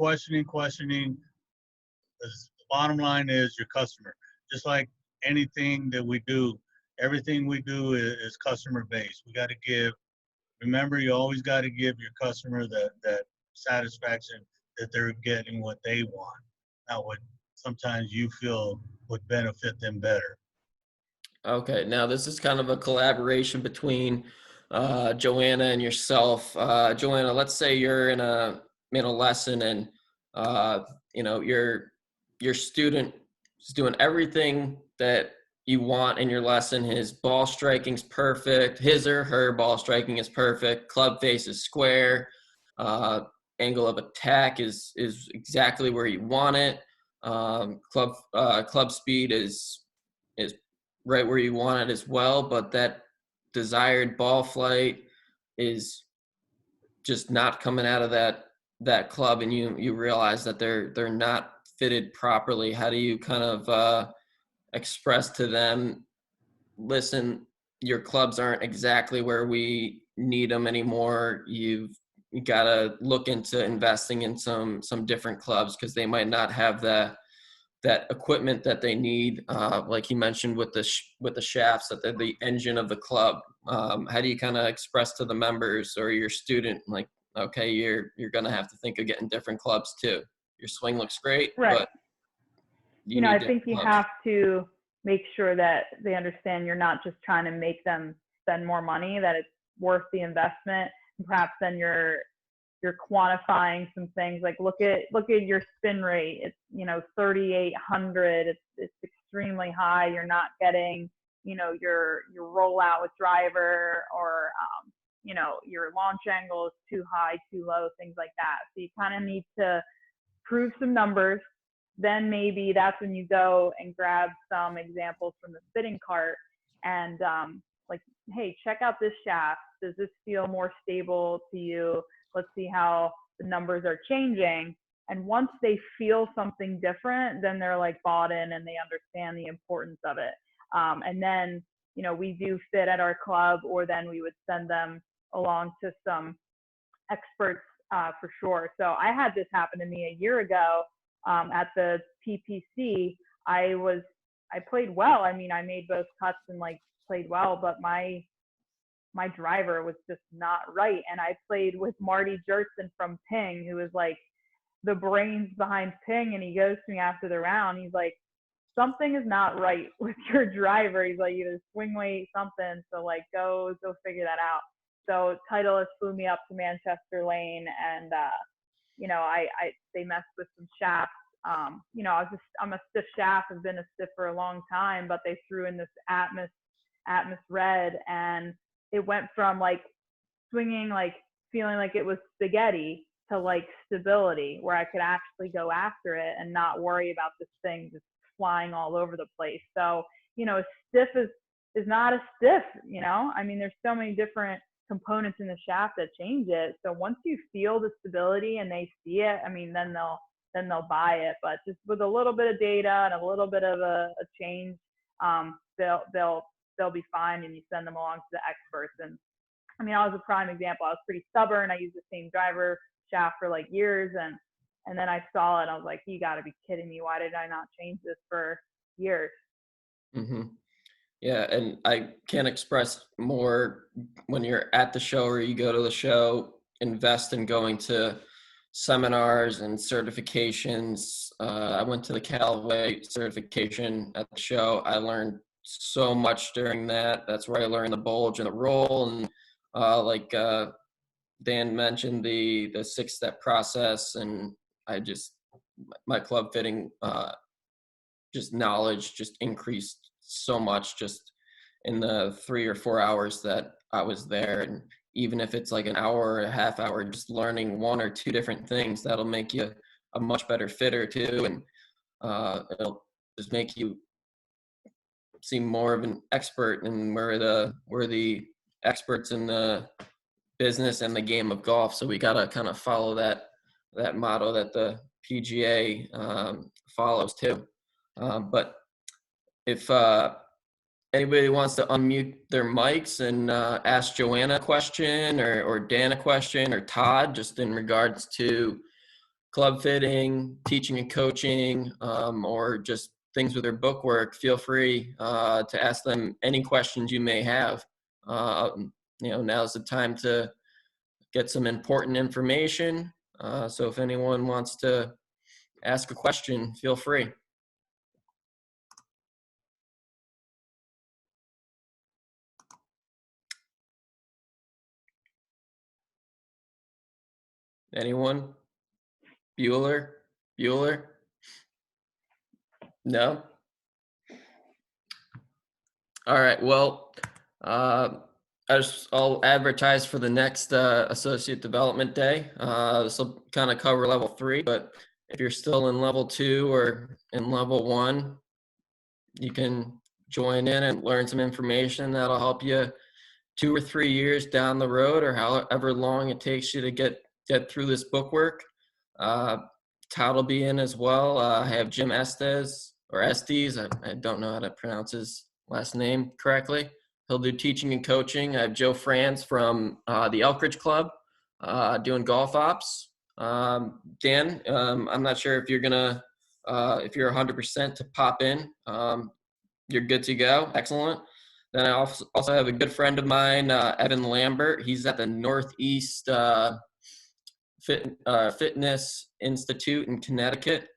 The bottom line is your customer. Just like anything that we do, everything we do is customer based. We got to remember, you always got to give your customer that satisfaction that they're getting what they want, not what sometimes you feel would benefit them better. Okay, now this is kind of a collaboration between Joanna and yourself. Joanna, let's say you're in a lesson, and your student is doing everything that you want in your lesson. His ball striking's perfect. His or her ball striking is perfect. Club face is square. Uh, Angle of attack is exactly where you want it. Club speed is right where you want it as well, but that desired ball flight is just not coming out of that club, and you realize that they're not fitted properly. How do you kind of express to them, listen, your clubs aren't exactly where we need them anymore. You got to look into investing in some different clubs, because they might not have that equipment that they need, like you mentioned with the shafts, that they're the engine of the club. How do you kind of express to the members or your student, like, okay, you're gonna have to think of getting different clubs too. Your swing looks great, Right. but you need I different think you clubs. have to make sure that they understand you're not just trying to make them spend more money, that it's worth the investment. And perhaps then you're quantifying some things, like look at your spin rate. It's 3,800. It's extremely high. You're not getting your rollout with driver, or your launch angle is too high, too low, things like that. So you kind of need to prove some numbers. Then maybe that's when you go and grab some examples from the fitting cart and like, hey, check out this shaft. Does this feel more stable to you? Let's see how the numbers are changing. And once they feel something different, then they're like bought in and they understand the importance of it. And then, we do fit at our club, or then we would send them along to some experts for sure. So I had this happen to me a year ago at the PPC. I played well. I mean, I made both cuts and like played well, but my driver was just not right. And I played with Marty Jertson from Ping, who is like the brains behind Ping. And he goes to me after the round. He's like, something is not right with your driver. He's like, either swing weight, something. So like, go figure that out. So Titleist flew me up to Manchester Lane, and they messed with some shafts. I'm a stiff shaft. I've been a stiff for a long time, but they threw in this Atmos Red, and it went from like swinging, like feeling like it was spaghetti, to like stability, where I could actually go after it and not worry about this thing just flying all over the place. So, a stiff is not a stiff, I mean, there's so many different components in the shaft that change it. So once you feel the stability and they see it, I mean, then they'll buy it. But just with a little bit of data and a little bit of a change, they'll be fine, and you send them along to the experts. And I mean, I was a prime example. I was pretty stubborn. I used the same driver shaft for like years, and then I saw it and I was like, you got to be kidding me. Why did I not change this for years? Mm-hmm. Yeah, and I can't express more when you're at the show or you go to the show, invest in going to seminars and certifications. I went to the Callaway certification at the show. I learned so much during that. That's where I learned the bulge and the roll, and like Dan mentioned, the 6-step process, and my club fitting just knowledge just increased so much just in the 3 or 4 hours that I was there. And even if it's like an hour or a half hour, just learning 1 or 2 different things, that'll make you a much better fitter too. And it'll just make you seem more of an expert, and we're the experts in the business and the game of golf. So we got to kind of follow that motto that the PGA follows too. But if anybody wants to unmute their mics and ask Joanna a question, or Dan a question, or Todd, just in regards to club fitting, teaching and coaching, or just things with their bookwork, feel free to ask them any questions you may have. Now's the time to get some important information. So if anyone wants to ask a question, feel free. Anyone? Bueller? No? All right. Well, I'll advertise for the next Associate Development Day. This will kind of cover level 3, but if you're still in level 2 or in level 1, you can join in and learn some information that'll help you 2 or 3 years down the road, or however long it takes you to get through this bookwork. Todd will be in as well. I have Jim Estes, I don't know how to pronounce his last name correctly. He'll do teaching and coaching. I have Joe Franz from the Elkridge Club doing golf ops. Dan, I'm not sure if you're if you're 100% to pop in. You're good to go. Excellent. Then I also have a good friend of mine, Evan Lambert. He's at the Northeast Fitness Institute in Connecticut.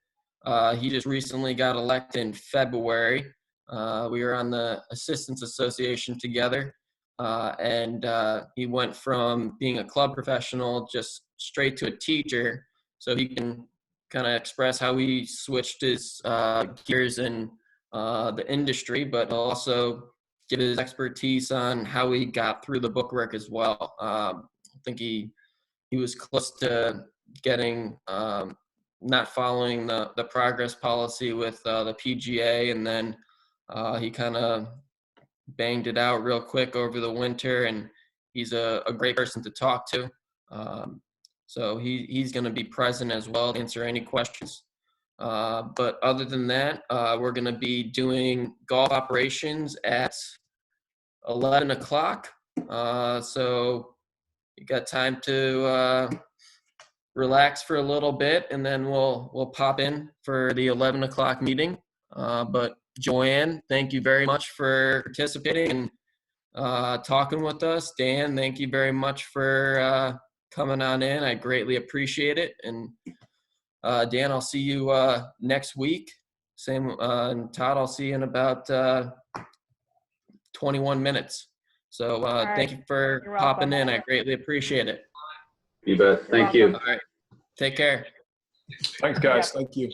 He just recently got elected in February. We were on the Assistants Association together, and he went from being a club professional just straight to a teacher, so he can kind of express how he switched his gears in the industry, but also give his expertise on how he got through the bookwork as well. I think he was close to getting not following the progress policy with the PGA, and then he kind of banged it out real quick over the winter, and he's a great person to talk to. So he's going to be present as well to answer any questions. But other than that, we're going to be doing golf operations at 11 o'clock. So you got time to relax for a little bit, and then we'll pop in for the 11 o'clock meeting. But Joanne, thank you very much for participating and talking with us. Dan, thank you very much for coming on in. I greatly appreciate it. And Dan, I'll see you next week. Same, and Todd, I'll see you in about 21 minutes. So right. thank you for You're popping welcome. in. I greatly appreciate it. You bet. Thank you. All right. Take care. Thanks, guys. Yep. Thank you.